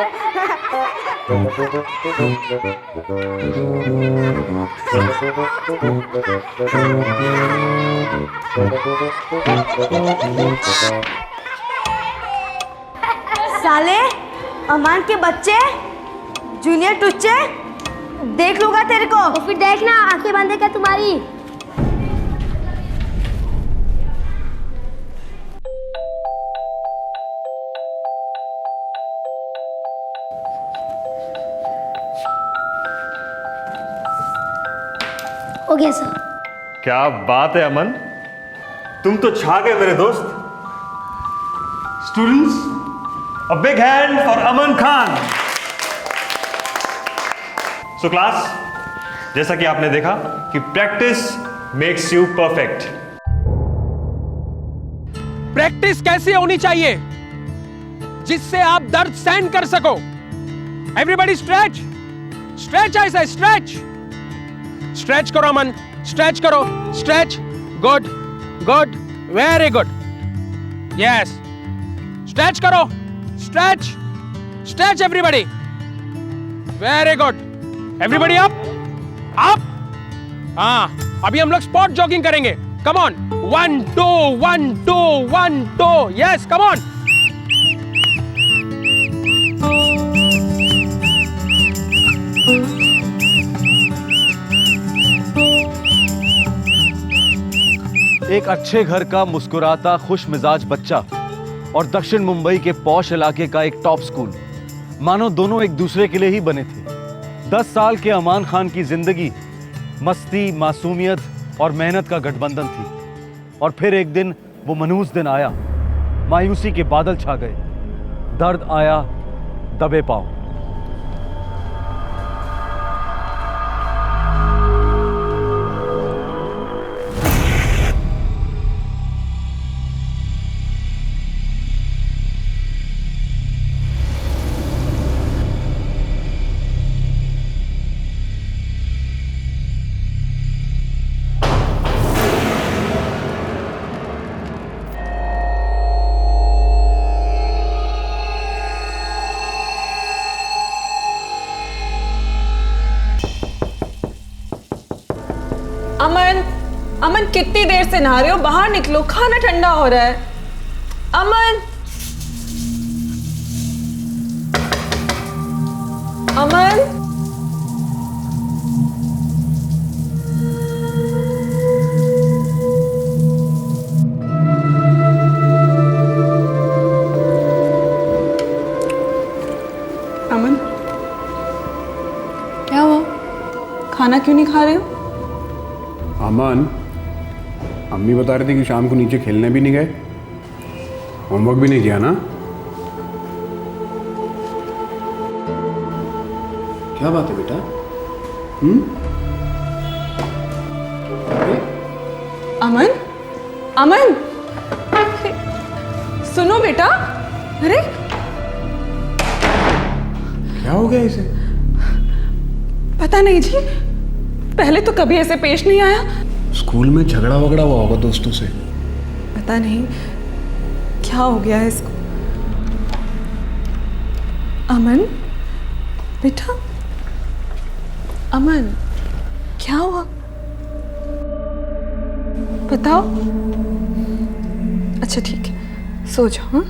Speaker 15: अमान के बच्चे, जूनियर टुच्चे, देख लूंगा तेरे को।
Speaker 5: तो फिर देखना, आंखें बंद है क्या तुम्हारी? हो गया सर।
Speaker 16: क्या बात है अमन, तुम तो छा गए मेरे दोस्त। Students, a big hand for Aman Khan. So class, जैसा कि आपने देखा कि practice makes you perfect.
Speaker 7: Practice कैसी होनी चाहिए जिससे आप दर्द सहन कर सको? एवरीबॉडी स्ट्रेच, स्ट्रेच ऐसा, स्ट्रेच, स्ट्रेच करो अमन, स्ट्रेच करो, stretch, good good, very good, yes, stretch करो, stretch, stretch everybody, very good, everybody up up. हाँ, अभी हम लोग स्पॉट जॉगिंग करेंगे। Come on, 1 2 1 2 1 2, yes, come on.
Speaker 1: एक अच्छे घर का मुस्कुराता खुश मिजाज बच्चा और दक्षिण मुंबई के पॉश इलाके का एक टॉप स्कूल, मानो दोनों एक दूसरे के लिए ही बने थे। 10 साल के अमान खान की जिंदगी मस्ती, मासूमियत और मेहनत का गठबंधन थी। और फिर एक दिन वो मनहूस दिन आया, मायूसी के बादल छा गए, दर्द आया दबे पांव।
Speaker 17: अमन, अमन कितनी देर से नहा रहे हो? बाहर निकलो, खाना ठंडा हो रहा है। अमन, अमन, अमन, क्या हुआ? खाना क्यों नहीं खा रहे हो?
Speaker 11: अमन, अम्मी बता रही थी कि शाम को नीचे खेलने भी नहीं गए, होमवर्क भी नहीं किया ना? क्या बात है बेटा?
Speaker 17: अमन, अमन, सुनो बेटा। अरे
Speaker 11: क्या हो गया इसे?
Speaker 17: पता नहीं जी, पहले तो कभी ऐसे पेश नहीं आया।
Speaker 11: स्कूल में झगड़ा वगड़ा हुआ होगा दोस्तों से।
Speaker 17: पता नहीं क्या हो गया है इसको। अमन बेटा, अमन क्या हुआ? बताओ। अच्छा ठीक है, सो जाओ। हाँ,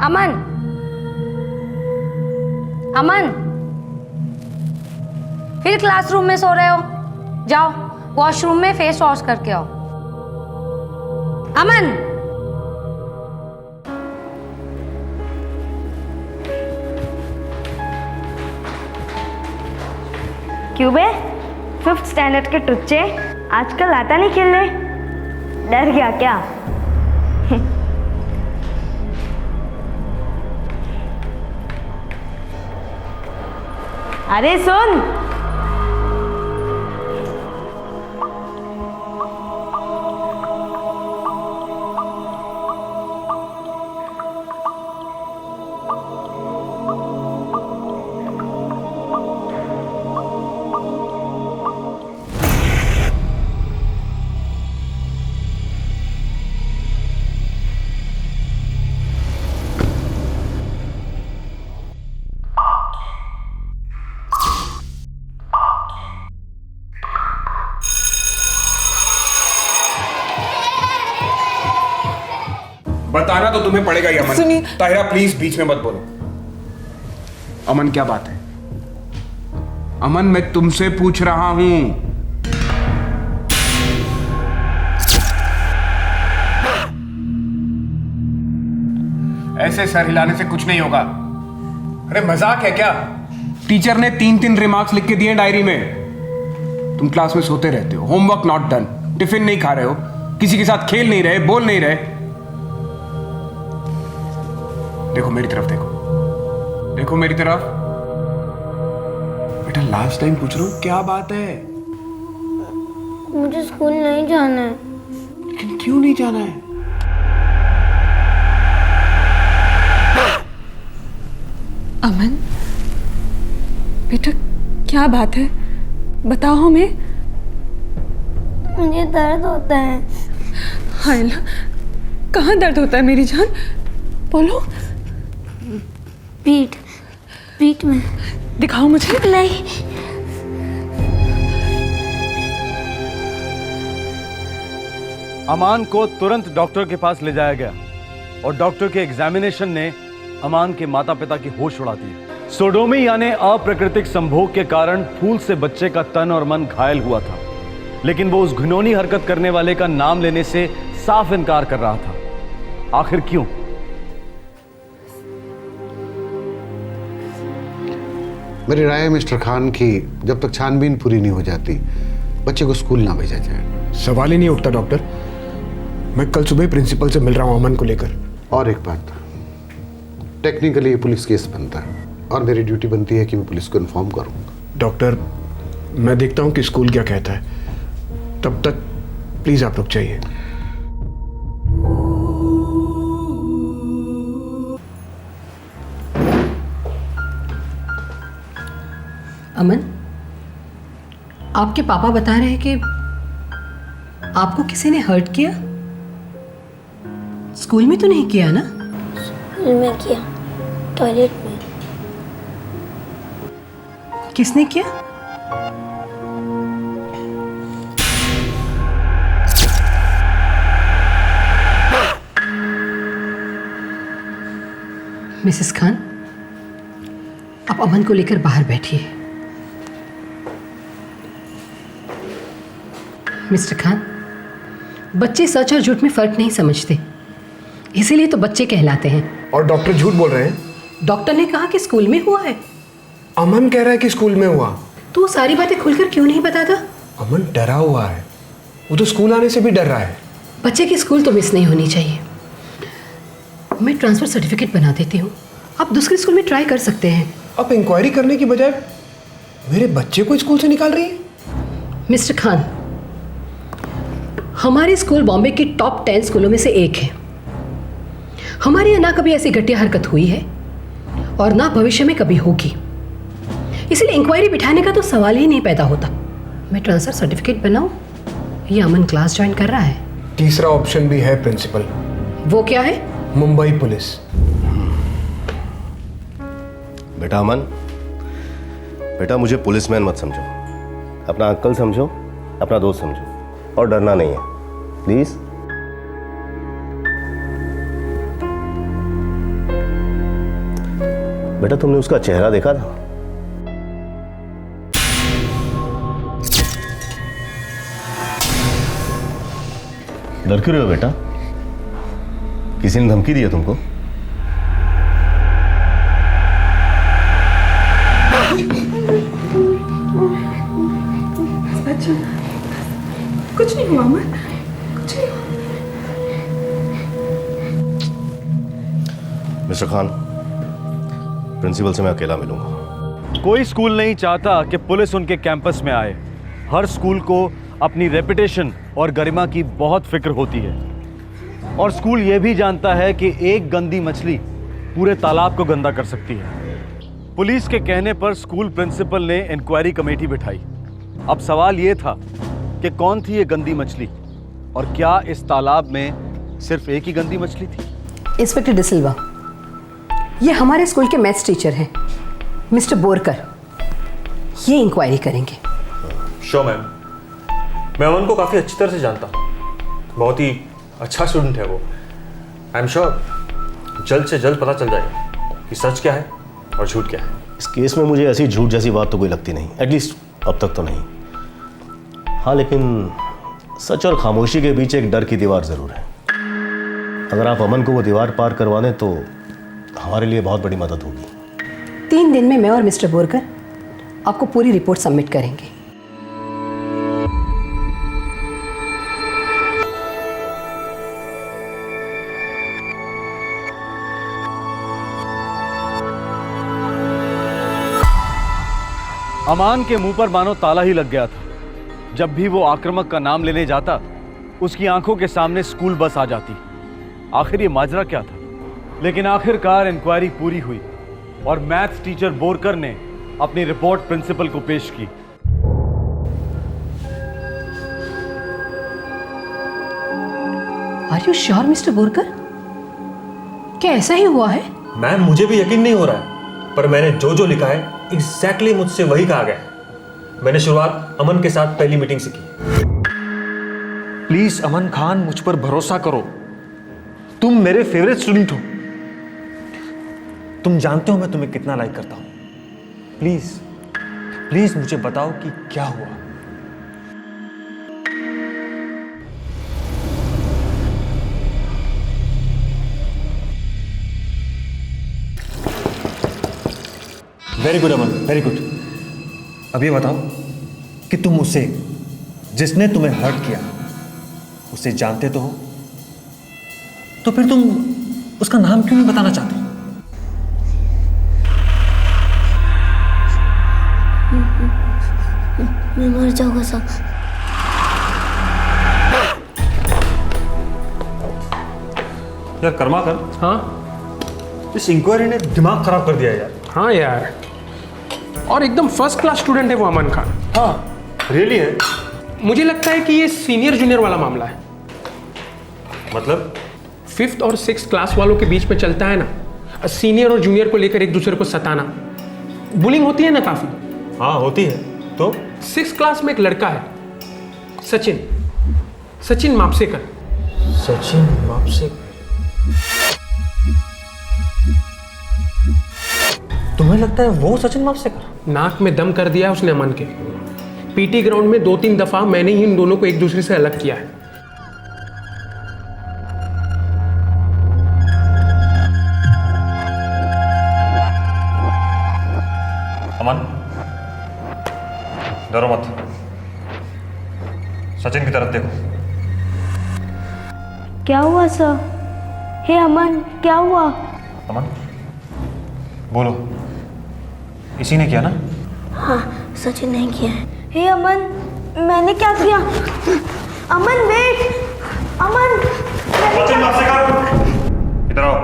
Speaker 5: अमन, अमन, फिर क्लासरूम में सो रहे हो? जाओ वॉशरूम में फेस वॉश करके आओ। अमन,
Speaker 15: क्यों बे? 5th स्टैंडर्ड के टुच्चे आजकल आता नहीं खेलने? डर गया क्या? अरे सुन,
Speaker 18: बताना तो तुम्हें पड़ेगा ही अमन।
Speaker 17: सुनिए।
Speaker 18: ताहिरा प्लीज बीच में मत बोलो। अमन क्या बात है? अमन मैं तुमसे पूछ रहा हूं। ऐसे सर हिलाने से कुछ नहीं होगा। अरे मजाक है क्या? टीचर ने 3-3 रिमार्क्स लिख के दिए डायरी में। तुम क्लास में सोते रहते हो, होमवर्क नॉट डन, टिफिन नहीं खा रहे हो, किसी के साथ खेल नहीं रहे, बोल नहीं रहे। देखो मेरी तरफ, देखो मेरी तरफ। बेटा लास्ट टाइम पूछ रहा हूं, क्या बात है?
Speaker 5: मुझे स्कूल नहीं जाना है।
Speaker 18: लेकिन क्यों नहीं जाना है?
Speaker 17: अमन बेटा क्या बात है, बताओ हमें।
Speaker 5: मुझे दर्द होता है।
Speaker 17: हाय अल्लाह, कहाँ दर्द होता है मेरी जान, बोलो।
Speaker 5: पीठ में।
Speaker 17: दिखाओ मुझे।
Speaker 5: नहीं।
Speaker 1: अमान को तुरंत डॉक्टर के पास ले जाया गया और डॉक्टर के एग्जामिनेशन ने अमान के माता पिता की होश उड़ा दी। सोडोमी यानी अप्राकृतिक संभोग के कारण फूल से बच्चे का तन और मन घायल हुआ था, लेकिन वो उस घिनौनी हरकत करने वाले का नाम लेने से साफ इनकार कर रहा था। आखिर क्यों?
Speaker 19: मेरी राय है मिस्टर खान की जब तक छानबीन पूरी नहीं हो जाती बच्चे को स्कूल ना भेजा जाए।
Speaker 18: सवाल ही नहीं उठता डॉक्टर। मैं कल सुबह प्रिंसिपल से मिल रहा हूं अमन को लेकर।
Speaker 19: और एक बात, टेक्निकली ये पुलिस केस बनता है और मेरी ड्यूटी बनती है कि मैं पुलिस को इन्फॉर्म करूंगा।
Speaker 18: डॉक्टर मैं देखता हूं कि स्कूल क्या कहता है, तब तक प्लीज आप रुक जाइए।
Speaker 20: अमन, आपके पापा बता रहे हैं कि आपको किसी ने हर्ट किया। स्कूल में तो नहीं किया ना?
Speaker 5: स्कूल में किया, टॉयलेट में।
Speaker 20: किसने किया? मिसेस खान, आप अमन को लेकर बाहर बैठिए। मिस्टर खान, बच्चे सच और झूठ में फर्क नहीं समझते, इसीलिए तो बच्चे कहलाते हैं।
Speaker 18: और डॉक्टर झूठ बोल रहे हैं?
Speaker 20: डॉक्टर ने कहा कि स्कूल में हुआ है।
Speaker 18: अमन कह रहा है कि स्कूल में हुआ।
Speaker 20: तो वो सारी बातें खुलकर क्यों नहीं बताता?
Speaker 18: अमन डरा हुआ है, वो तो स्कूल आने से भी डर रहा है।
Speaker 20: बच्चे की स्कूल तो मिस नहीं होनी चाहिए। मैं ट्रांसफर सर्टिफिकेट बना देती हूँ, आप दूसरे स्कूल में ट्राई कर सकते हैं।
Speaker 18: आप इंक्वायरी करने की बजाय मेरे बच्चे को स्कूल से निकाल रही है।
Speaker 20: मिस्टर खान, हमारे स्कूल बॉम्बे की टॉप 10 स्कूलों में से एक है। हमारे यहाँ ना कभी ऐसी घटिया हरकत हुई है और ना भविष्य में कभी होगी, इसलिए इंक्वायरी बिठाने का तो सवाल ही नहीं पैदा होता। मैं ट्रांसफर सर्टिफिकेट बनाऊं या अमन क्लास ज्वाइन कर रहा है?
Speaker 18: तीसरा ऑप्शन भी है प्रिंसिपल।
Speaker 20: वो क्या है?
Speaker 18: मुंबई पुलिस।
Speaker 21: बेटा अमन, बेटा मुझे पुलिसमैन मत समझो, अपना अंकल समझो, अपना दोस्त समझो, और डरना नहीं है, प्लीज। बेटा तुमने उसका चेहरा देखा था? डर क्यों रहे हो बेटा? किसी ने धमकी दी है तुमको?
Speaker 17: कुछ नहीं हुआ अमन, कुछ नहीं हुआ।
Speaker 21: मिस्टर खान, प्रिंसिपल से मैं अकेला मिलूंगा।
Speaker 1: कोई स्कूल नहीं चाहता कि पुलिस उनके कैंपस में आए। हर स्कूल को अपनी रेपुटेशन और गरिमा की बहुत फिक्र होती है, और स्कूल यह भी जानता है कि एक गंदी मछली पूरे तालाब को गंदा कर सकती है। पुलिस के कहने पर स्कूल प्रिंसिपल ने इंक्वायरी कमेटी बिठाई। अब सवाल यह था कि कौन थी ये गंदी मछली और क्या इस तालाब में सिर्फ एक ही गंदी मछली थी?
Speaker 20: इंस्पेक्टर डिसिल्वा, ये हमारे स्कूल के मैथ्स टीचर हैं, मिस्टर बोरकर। ये इंक्वायरी करेंगे।
Speaker 16: श्योर मैम, मैं अमन को काफ़ी अच्छी तरह से जानता हूँ। बहुत ही अच्छा स्टूडेंट है वो। आई एम श्योर जल्द से जल्द पता चल जाएगा कि सच क्या है और झूठ क्या है।
Speaker 21: इस केस में मुझे ऐसी झूठ जैसी बात तो कोई लगती नहीं, एटलीस्ट अब तक तो नहीं। हाँ, लेकिन सच और खामोशी के बीच एक डर की दीवार जरूर है। अगर आप अमन को वो दीवार पार करवा दें तो हमारे लिए बहुत बड़ी मदद होगी।
Speaker 20: 3 दिन में मैं और मिस्टर बोरकर आपको पूरी रिपोर्ट सबमिट करेंगे।
Speaker 1: अमान के मुंह पर मानो ताला ही लग गया था। जब भी वो आक्रामक का नाम लेने जाता, उसकी आंखों के सामने स्कूल बस आ जाती। आखिर ये माजरा क्या था? लेकिन आखिरकार इंक्वायरी पूरी हुई और मैथ्स टीचर बोरकर ने अपनी रिपोर्ट प्रिंसिपल को पेश की।
Speaker 20: Are you sure Mr Borkar? क्या ऐसा ही हुआ है?
Speaker 16: मैम, मुझे भी यकीन नहीं हो रहा है, पर मैंने जो जो लिखा है एग्जैक्टली मुझसे वही कहा गया है। मैंने शुरुआत अमन के साथ पहली मीटिंग से की। प्लीज अमन खान, मुझ पर भरोसा करो। तुम मेरे फेवरेट स्टूडेंट हो। तुम जानते हो मैं तुम्हें कितना लाइक करता हूं। प्लीज प्लीज मुझे बताओ कि क्या हुआ। वेरी गुड अमन, वेरी गुड। अब ये बताओ कि तुम उसे, जिसने तुम्हें हर्ट किया, उसे जानते तो हो, तो फिर तुम उसका नाम क्यों नहीं बताना चाहते?
Speaker 5: मैं मर जाऊंगा सब।
Speaker 16: यार कर्माकर, हाँ, इस इंक्वायरी ने दिमाग खराब कर दिया यार।
Speaker 18: हाँ यार, और एकदम फर्स्ट क्लास स्टूडेंट है वो अमन खान।
Speaker 16: हाँ, रियली है।
Speaker 18: मुझे लगता है कि ये सीनियर जूनियर वाला मामला है।
Speaker 16: मतलब
Speaker 18: 5th और 6th क्लास वालों के बीच में चलता है ना, सीनियर और जूनियर को लेकर एक दूसरे को सताना। बुलिंग होती है ना काफी।
Speaker 16: हाँ होती है। तो
Speaker 18: 6th क्लास में एक लड़का है, सचिन मापसेकर।
Speaker 16: सचिन मापसेकर? तुम्हें लगता है वो सचिन मापसेकर?
Speaker 18: नाक में दम कर दिया उसने अमन के। पीटी ग्राउंड में 2-3 दफा मैंने ही इन दोनों को एक दूसरे से अलग किया है।
Speaker 16: अमन, डरो मत। सचिन की तरफ देखो।
Speaker 15: क्या हुआ सर? हे अमन, क्या हुआ?
Speaker 16: अमन बोलो, इसी ने किया ना?
Speaker 5: हाँ, सचिन नहीं किया है।
Speaker 15: हे अमन, मैंने क्या किया? अमन वेट, अमन।
Speaker 16: सचिन मापसेकर, इधर आओ।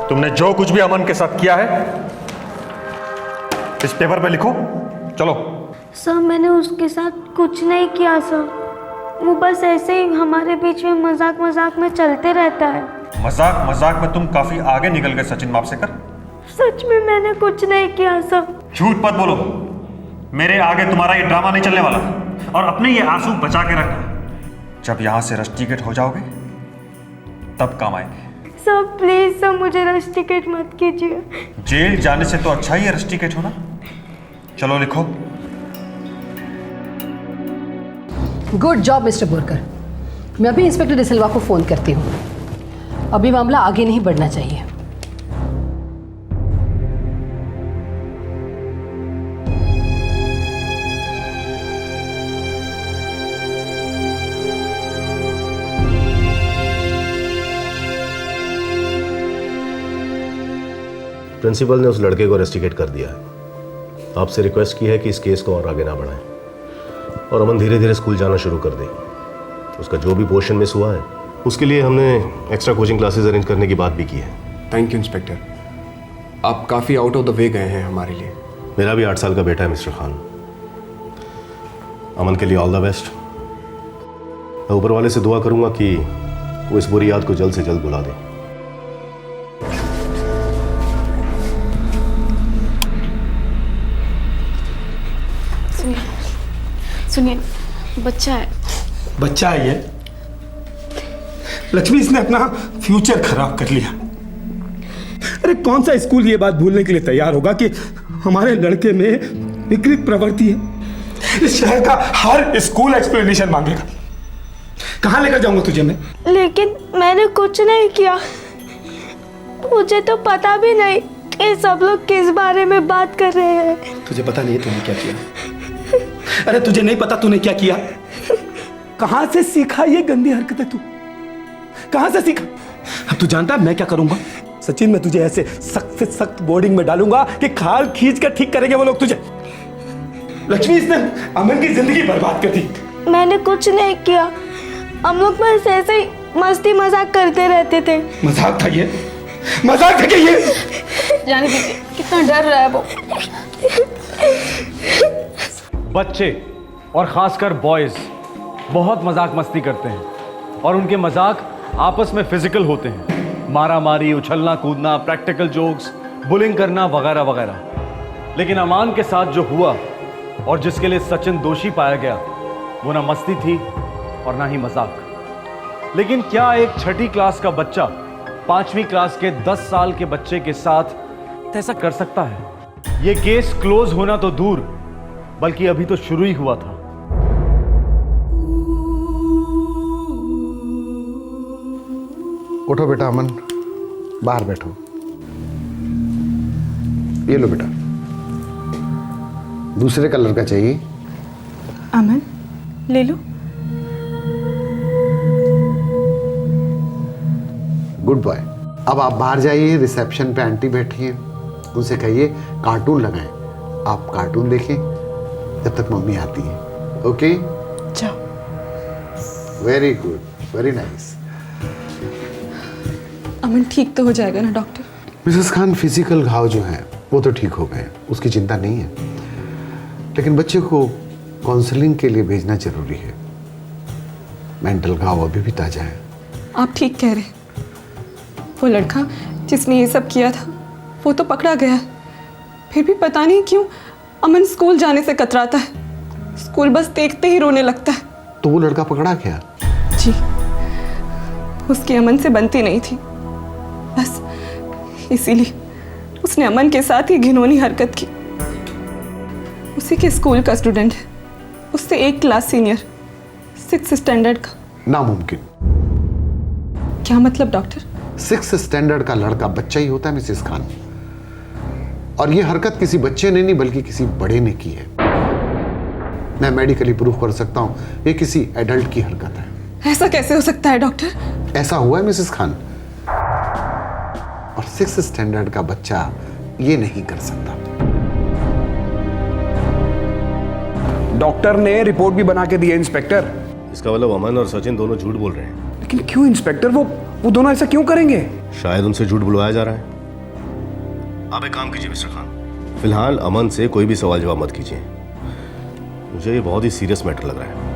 Speaker 16: तुमने जो कुछ भी अमन के साथ किया है इस पेपर पे लिखो। चलो।
Speaker 15: सर, मैंने उसके साथ कुछ नहीं किया सर। वो बस ऐसे ही हमारे बीच में मजाक मजाक में चलते रहता है।
Speaker 16: मजाक मजाक में तुम काफी आगे निकल गए सचिन मापसेकर।
Speaker 15: सच में मैंने कुछ नहीं किया सर।
Speaker 16: झूठ मत बोलो। मेरे आगे तुम्हारा ये ड्रामा नहीं चलने वाला। और अपने ये आंसू बचा के रखना। जब यहां से रस्टिकेट हो जाओगे तब काम आएंगे।
Speaker 15: सर प्लीज सर, मुझे रस्टिकेट मत कीजिए।
Speaker 16: जेल जाने से तो अच्छा ही है रस्टिकेट होना। चलो लिखो।
Speaker 20: Good job mister Borkar. मैं अभी इंस्पेक्टर डिसिल्वा को फोन करती हूँ। अभी मामला आगे नहीं बढ़ना चाहिए।
Speaker 21: प्रिंसिपल ने उस लड़के को रेस्टिकेट कर दिया है। आपसे रिक्वेस्ट की है कि इस केस को और आगे ना बढ़ाएं और अमन धीरे धीरे स्कूल जाना शुरू कर दे। उसका जो भी पोर्शन मिस हुआ है उसके लिए हमने एक्स्ट्रा कोचिंग क्लासेस अरेंज करने की बात भी की है।
Speaker 18: थैंक यू इंस्पेक्टर, आप काफ़ी आउट ऑफ द वे गए हैं हमारे लिए।
Speaker 21: मेरा भी 8 साल का बेटा है मिस्टर खान। अमन के लिए ऑल द बेस्ट। मैं ऊपर वाले से दुआ करूंगा कि वो इस बुरी याद को जल्द से जल्द भुला दे।
Speaker 8: सुनिए, बच्चा है।
Speaker 7: बच्चा है ये? लक्ष्मी, इसने अपना फ्यूचर खराब कर लिया। अरे कौन सा स्कूल ये बात भूलने के लिए तैयार होगा कि हमारे लड़के में विकृत प्रवृत्ति है? इस शहर का हर स्कूल एक्सप्लेनेशन मांगेगा। कहाँ लेकर जाऊंगा तुझे मैं?
Speaker 15: लेकिन मैंने कुछ नहीं किया। मुझे तो पता भी नहीं कि सब लोग किस बारे में बात कर रहे हैं।
Speaker 7: तुझे पता नहीं है तूने क्या किया? अरे तुझे नहीं पता तूने क्या किया? कहां से सीखा ये गंदी हरकतें? तू कहां से सीखा? अब तू जानता है मैं क्या करूंगा? सचिन, मैं तुझे ऐसे सख्त से सख्त बोर्डिंग में डालूंगा कि खाल खींच कर ठीक करेंगे वो लोग तुझे। लक्ष्मी, इसने अमन की जिंदगी बर्बाद कर दी।
Speaker 15: मैंने कुछ नहीं किया। हम लोग बस ऐसे ही मस्ती मजाक करते रहते थे।
Speaker 7: मजाक था ये? मजाक था क्या ये?
Speaker 8: जाने दीजिए, कितना डर रहा है वो।
Speaker 1: बच्चे और खासकर बॉयज बहुत मजाक मस्ती करते हैं और उनके मजाक आपस में फिजिकल होते हैं। मारा मारी, उछलना कूदना, प्रैक्टिकल जोक्स, बुलिंग करना वगैरह वगैरह। लेकिन अमान के साथ जो हुआ और जिसके लिए सचिन दोषी पाया गया, वो ना मस्ती थी और ना ही मजाक। लेकिन क्या एक 6ठी क्लास का बच्चा 5वीं क्लास के 10 साल के बच्चे के साथ ऐसा कर सकता है? ये केस क्लोज होना तो दूर, बल्कि अभी तो शुरू ही हुआ था।
Speaker 19: उठो बेटा अमन, बाहर बैठो। ये लो बेटा, दूसरे कलर का चाहिए।
Speaker 17: अमन, ले लो।
Speaker 19: Good boy. अब आप बाहर जाइए, रिसेप्शन पे आंटी बैठी हैं, उनसे कहिए कार्टून लगाएं। आप कार्टून देखें जब तक मम्मी आती है। ओके,
Speaker 17: जाओ।
Speaker 19: Very good, very nice.
Speaker 17: Aman ठीक तो हो जाएगा ना डॉक्टर?
Speaker 19: मिसेस खान, फिजिकल घाव जो हैं वो तो ठीक हो गए, उसकी चिंता नहीं है, लेकिन बच्चे को काउंसलिंग के लिए भेजना जरूरी है। मेंटल घाव अभी भी ताजा है।
Speaker 17: आप ठीक कह रहे हैं। वो लड़का जिसने ये सब किया था वो तो पकड़ा गया है, फिर भी पता नहीं क्यों अमन स्कूल जाने से कतराता है। स्कूल बस देखते ही रोने लगता है।
Speaker 19: तो वो लड़का पकड़ा गया?
Speaker 17: जी, उसकी अमन से बनती नहीं थी, बस इसीलिए उसने अमन के साथ ही घिनौनी हरकत की। उसी के स्कूल का स्टूडेंट है, उससे 1 क्लास सीनियर, 6th स्टैंडर्ड का।
Speaker 19: नामुमकिन।
Speaker 17: क्या मतलब डॉक्टर?
Speaker 19: 6th स्टैंडर्ड का लड़का बच्चा ही होता है मिसेस खान, और ये हरकत किसी बच्चे ने नहीं बल्कि किसी बड़े ने की है। मैं मेडिकली प्रूफ कर सकता हूं ये किसी एडल्ट की हरकत है।
Speaker 17: ऐसा कैसे हो सकता है डॉक्टर?
Speaker 19: ऐसा हुआ है मिसेस खान, और 6th स्टैंडर्ड का बच्चा ये नहीं कर सकता।
Speaker 18: डॉक्टर ने रिपोर्ट भी बना के दी है इंस्पेक्टर।
Speaker 21: इसका मतलब अमन और सचिन दोनों झूठ बोल रहे हैं।
Speaker 18: लेकिन क्यों इंस्पेक्टर? वो दोनों ऐसा क्यों करेंगे?
Speaker 21: शायद उनसे झूठ बुलवाया जा रहा है। आप एक काम कीजिए मिस्टर खान, फिलहाल अमन से कोई भी सवाल जवाब मत कीजिए। मुझे ये बहुत ही सीरियस मैटर लग रहा है।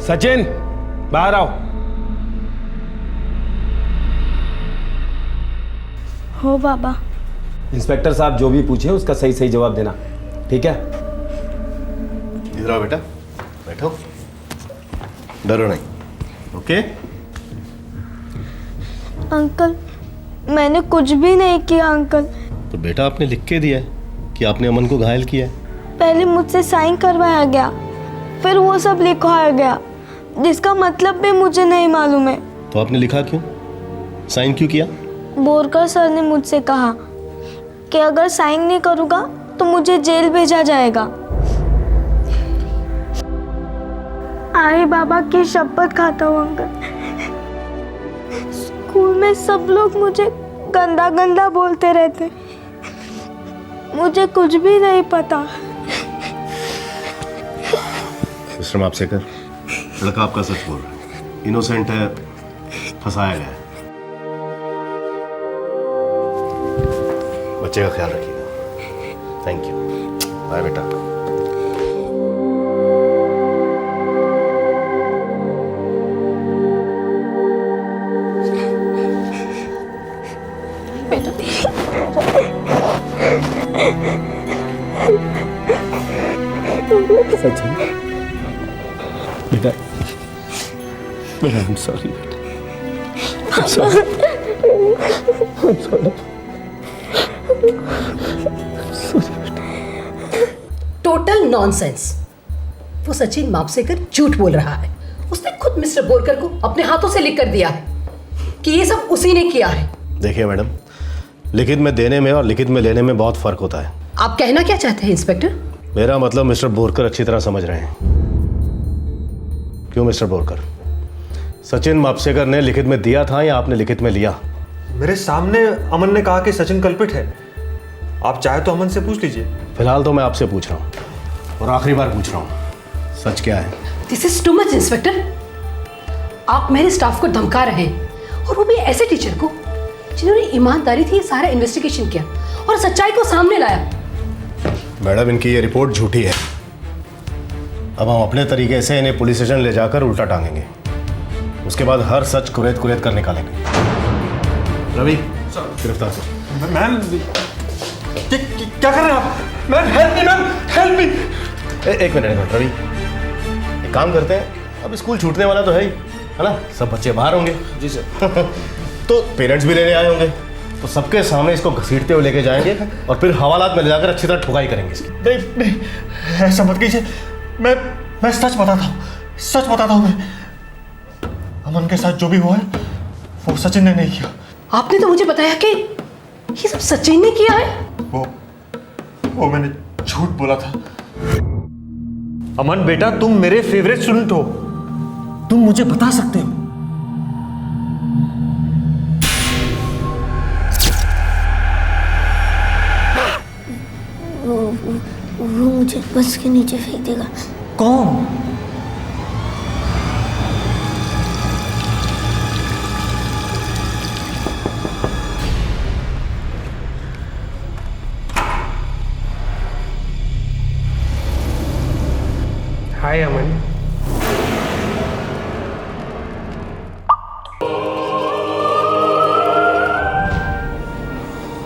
Speaker 18: सचिन, बाहर आओ।
Speaker 15: हो बाबा।
Speaker 3: इंस्पेक्टर साहब जो भी पूछे उसका सही सही जवाब देना, ठीक है?
Speaker 21: इधर आओ बेटा, बैठो, डरो नहीं। ओके?
Speaker 15: अंकल, मैंने कुछ भी नहीं किया अंकल।
Speaker 21: तो बेटा आपने लिख के दिया है कि आपने अमन को घायल किया है।
Speaker 15: पहले मुझसे साइन करवाया गया, फिर वो सब लिखवाया गया, जिसका मतलब भी मुझे नहीं मालूम है।
Speaker 21: तो आपने लिखा क्यों? साइन क्यों किया?
Speaker 15: बोरकर सर ने मुझसे कहा कि अगर साइन नहीं करूँगा तो मुझे जेल भेजा जाएगा। आई बाबा की शपथ खाता हूँ अंकल, स्कूल में सब लोग मुझे गंदा गंदा बोलते रहते, मुझे कुछ भी नहीं पता।
Speaker 21: मिस्टर मापसेकर, लड़का आपका सच बोल रहा है, इनोसेंट है, फंसाया गया है। बच्चे का ख्याल रखिएगा। Thank you. बाय बेटा।
Speaker 1: सचिन बेटा, बेटा आई एम सॉरी बेटा, सॉरी।
Speaker 20: Total nonsense. वो सचिन मापसेकर झूठ बोल रहा है। उसने खुद मिस्टर बोरकर को अपने हाथों से लिख कर दिया है कि ये सब उसी ने किया है।
Speaker 21: देखिए मैडम, लिखित में देने में और लिखित में लेने में बहुत फर्क होता है।
Speaker 20: आप कहना क्या चाहते हैं इंस्पेक्टर?
Speaker 21: मेरा मतलब मिस्टर बोरकर अच्छी तरह समझ रहे हैं। क्यों मिस्टर बोरकर, सचिन मापसेकर ने लिखित में दिया था या आपने लिखित में लिया?
Speaker 16: मेरे सामने अमन ने कहा कि सचिन कल्पित है। आप चाहे तो अमन से पूछ लीजिए।
Speaker 21: फिलहाल तो मैं आपसे पूछ रहा हूँ और आखिरी बार पूछ रहा हूँ, सच क्या है?
Speaker 20: This is too much inspector. आप मेरे स्टाफ को धमका रहे हैं, और वो भी ऐसे टीचर को जिन्होंने ईमानदारी से सारा इन्वेस्टिगेशन किया और सच्चाई को सामने लाया।
Speaker 21: मैडम, इनकी ये रिपोर्ट झूठी है। अब हम अपने तरीके से इन्हें पुलिस स्टेशन ले जाकर उल्टा टांगेंगे, उसके बाद हर सच कुरेद कुरेद कर निकालेंगे। रवि, गिरफ्तार करो।
Speaker 16: मैम, क्या कर रहे हैं आप? Ma'am help me, ma'am help me.
Speaker 21: एक मिनट रवि, एक काम करते हैं, अब स्कूल छूटने वाला तो है ही, है ना? सब बच्चे बाहर होंगे।
Speaker 16: जी सर।
Speaker 21: तो पेरेंट्स भी लेने आए होंगे, तो सबके सामने इसको घसीटते हुए लेके जाएंगे और फिर हवालात में ले जाकर अच्छी तरह ठुकाई करेंगे इसकी।
Speaker 16: नहीं नहीं, ऐसा मत कीजिए। मैं सच बताता हूँ, सच बताता हूँ। मैं अमन के साथ जो भी हुआ है वो सचिन ने नहीं किया।
Speaker 20: आपने तो मुझे बताया कि ये सब सचिन ने किया है।
Speaker 16: वो मैंने झूठ बोला था। अमन बेटा, तुम मेरे फेवरेट स्टूडेंट हो, तुम मुझे बता सकते हो।
Speaker 5: वो मुझे बस के नीचे फेंक देगा।
Speaker 16: कौन?
Speaker 18: Hi Aman.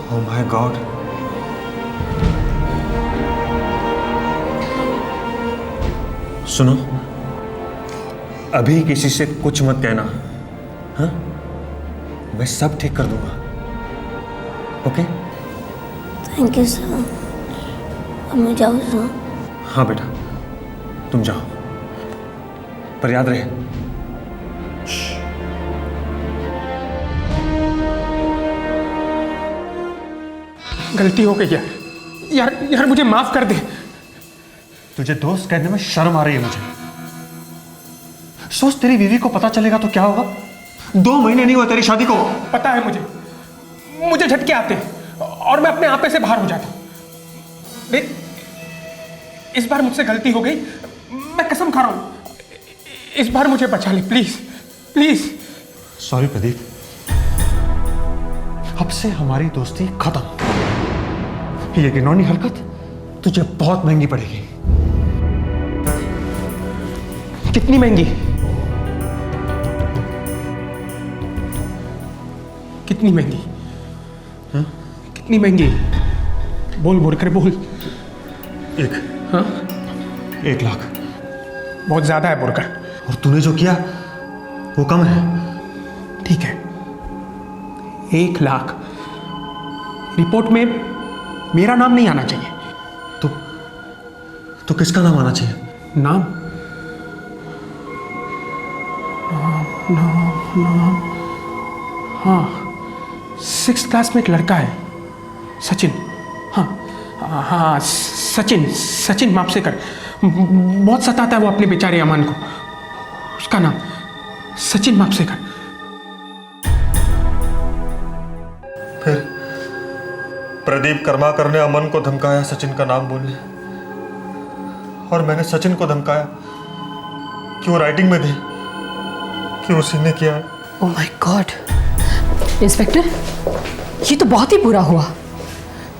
Speaker 16: Oh my God. सुनो, अभी किसी से कुछ मत कहना, हाँ? मैं सब ठीक कर दूंगा। ओके?
Speaker 5: Thank you sir. अब मैं जाऊँ सर?
Speaker 16: हाँ बेटा, तुम जाओ, पर याद रहे
Speaker 18: गलती हो गई यार। यार मुझे माफ कर दे।
Speaker 16: तुझे दोस्त कहने में शर्म आ रही है मुझे। सोच, तेरी बीवी को पता चलेगा तो क्या होगा? 2 महीने नहीं हुआ तेरी शादी को।
Speaker 18: पता है मुझे झटके आते हैं और मैं अपने आपे से बाहर हो जाता हूं। देख, इस बार मुझसे गलती हो गई, मैं कसम खा रहा हूं। इस बार मुझे बचा ले प्लीज, प्लीज।
Speaker 16: सॉरी प्रदीप, अब से हमारी दोस्ती खत्म। ये घिनौनी हरकत तुझे बहुत महंगी पड़ेगी।
Speaker 18: कितनी महंगी? कितनी महंगी?
Speaker 16: हाँ?
Speaker 18: कितनी महंगी? बोल बोरकर बोल।
Speaker 16: हाँ? 1 लाख।
Speaker 18: बहुत ज्यादा है बोरकर।
Speaker 16: और तूने जो किया वो कम है।
Speaker 18: ठीक है, 1 लाख। रिपोर्ट में मेरा नाम नहीं आना चाहिए।
Speaker 16: तो किसका नाम आना चाहिए?
Speaker 18: नाम? नाम। हाँ, 6th क्लास में एक लड़का है, सचिन। हाँ, सचिन मापसेकर। बहुत सताता है वो अपने बेचारे अमन को। उसका नाम सचिन मापसेकर।
Speaker 16: प्रदीप कर्माकर ने अमन को धमकाया सचिन का नाम बोले, और मैंने सचिन को धमकाया कि वो राइटिंग में दे कि उसी ने किया है।
Speaker 20: ओह माय गॉड इंस्पेक्टर, ये तो बहुत ही बुरा हुआ,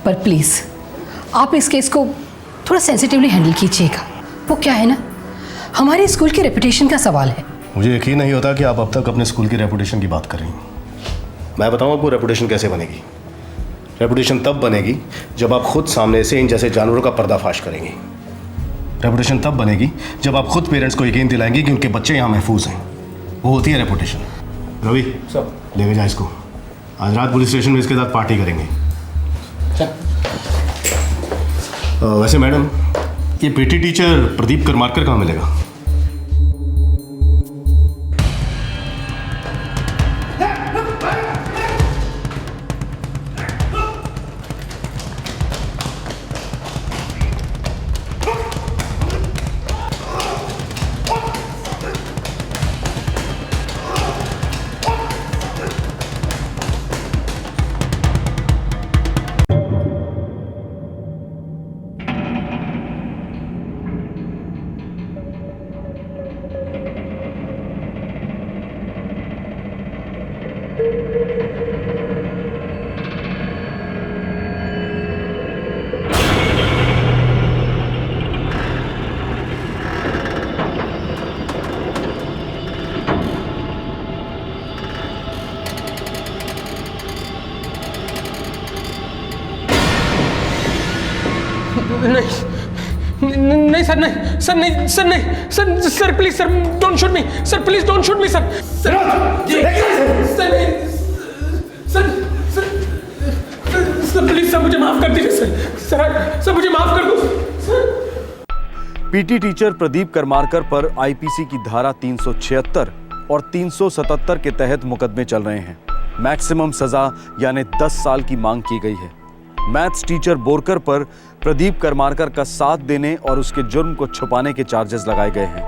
Speaker 20: पर प्लीज आप इस केस को थोड़ा सेंसिटिवली हैंडल कीजिएगा। वो क्या है ना, हमारे स्कूल की रेपुटेशन का सवाल है।
Speaker 21: मुझे यकीन नहीं होता कि आप अब तक अपने स्कूल की रेपुटेशन की बात कर रही हैं। मैं बताऊं आपको रेपुटेशन कैसे बनेगी। रेपुटेशन तब बनेगी जब आप खुद सामने से इन जैसे जानवरों का पर्दाफाश करेंगी। रेपुटेशन तब बनेगी जब आप खुद पेरेंट्स को यकीन दिलाएंगे कि उनके बच्चे यहाँ महफूज हैं। वो होती है रेपुटेशन। रवि सब लेके जाए इसको, आज रात पुलिस स्टेशन में इसके साथ पार्टी करेंगे। वैसे मैडम, ये पीटी टीचर प्रदीप करमारकर कहाँ मिलेगा?
Speaker 18: नहीं सर, नहीं सर, नहीं सर, नहीं sir, sir please sir, don't shoot me sir, please don't shoot me sir. Sir please sir, मुझे माफ कर दीजिए सर, सर मुझे माफ कर दो।
Speaker 1: पीटी टीचर प्रदीप करमारकर पर आईपीसी की धारा 376 और 377 के तहत मुकदमे चल रहे हैं। मैक्सिमम सजा यानी 10 साल की मांग की गई है। मैथ्स टीचर बोरकर पर प्रदीप करमारकर का साथ देने और उसके जुर्म को छुपाने के चार्जेस लगाए गए हैं।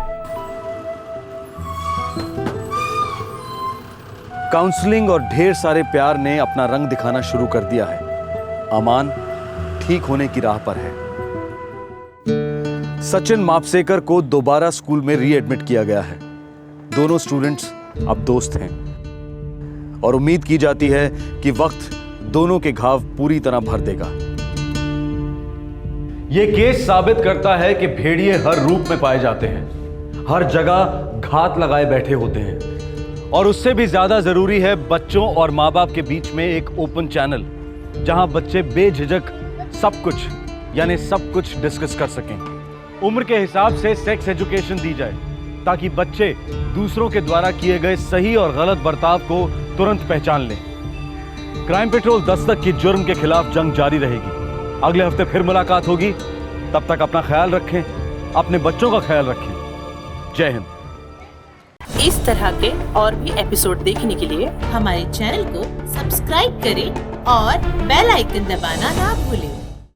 Speaker 1: काउंसलिंग और ढेर सारे प्यार ने अपना रंग दिखाना शुरू कर दिया है। अमान ठीक होने की राह पर है। सचिन मापसेकर को दोबारा स्कूल में रीएडमिट किया गया है। दोनों स्टूडेंट्स अब दोस्त हैं और उम्मीद की जाती है कि वक्त दोनों के घाव पूरी तरह भर देगा। यह केस साबित करता है कि भेड़िए हर रूप में पाए जाते हैं, हर जगह घात लगाए बैठे होते हैं, और उससे भी ज्यादा जरूरी है बच्चों और माँ बाप के बीच में एक ओपन चैनल, जहां बच्चे बेझिझक सब कुछ यानी सब कुछ डिस्कस कर सकें। उम्र के हिसाब से सेक्स एजुकेशन दी जाए ताकि बच्चे दूसरों के द्वारा किए गए सही और गलत बर्ताव को तुरंत पहचान लें। क्राइम पेट्रोल दस्तक की जुर्म के खिलाफ जंग जारी रहेगी। अगले हफ्ते फिर मुलाकात होगी। तब तक अपना ख्याल रखें, अपने बच्चों का ख्याल रखें। जय हिंद।
Speaker 2: इस तरह के और भी एपिसोड देखने के लिए हमारे चैनल को सब्सक्राइब करें और बेल आइकन दबाना ना भूलें।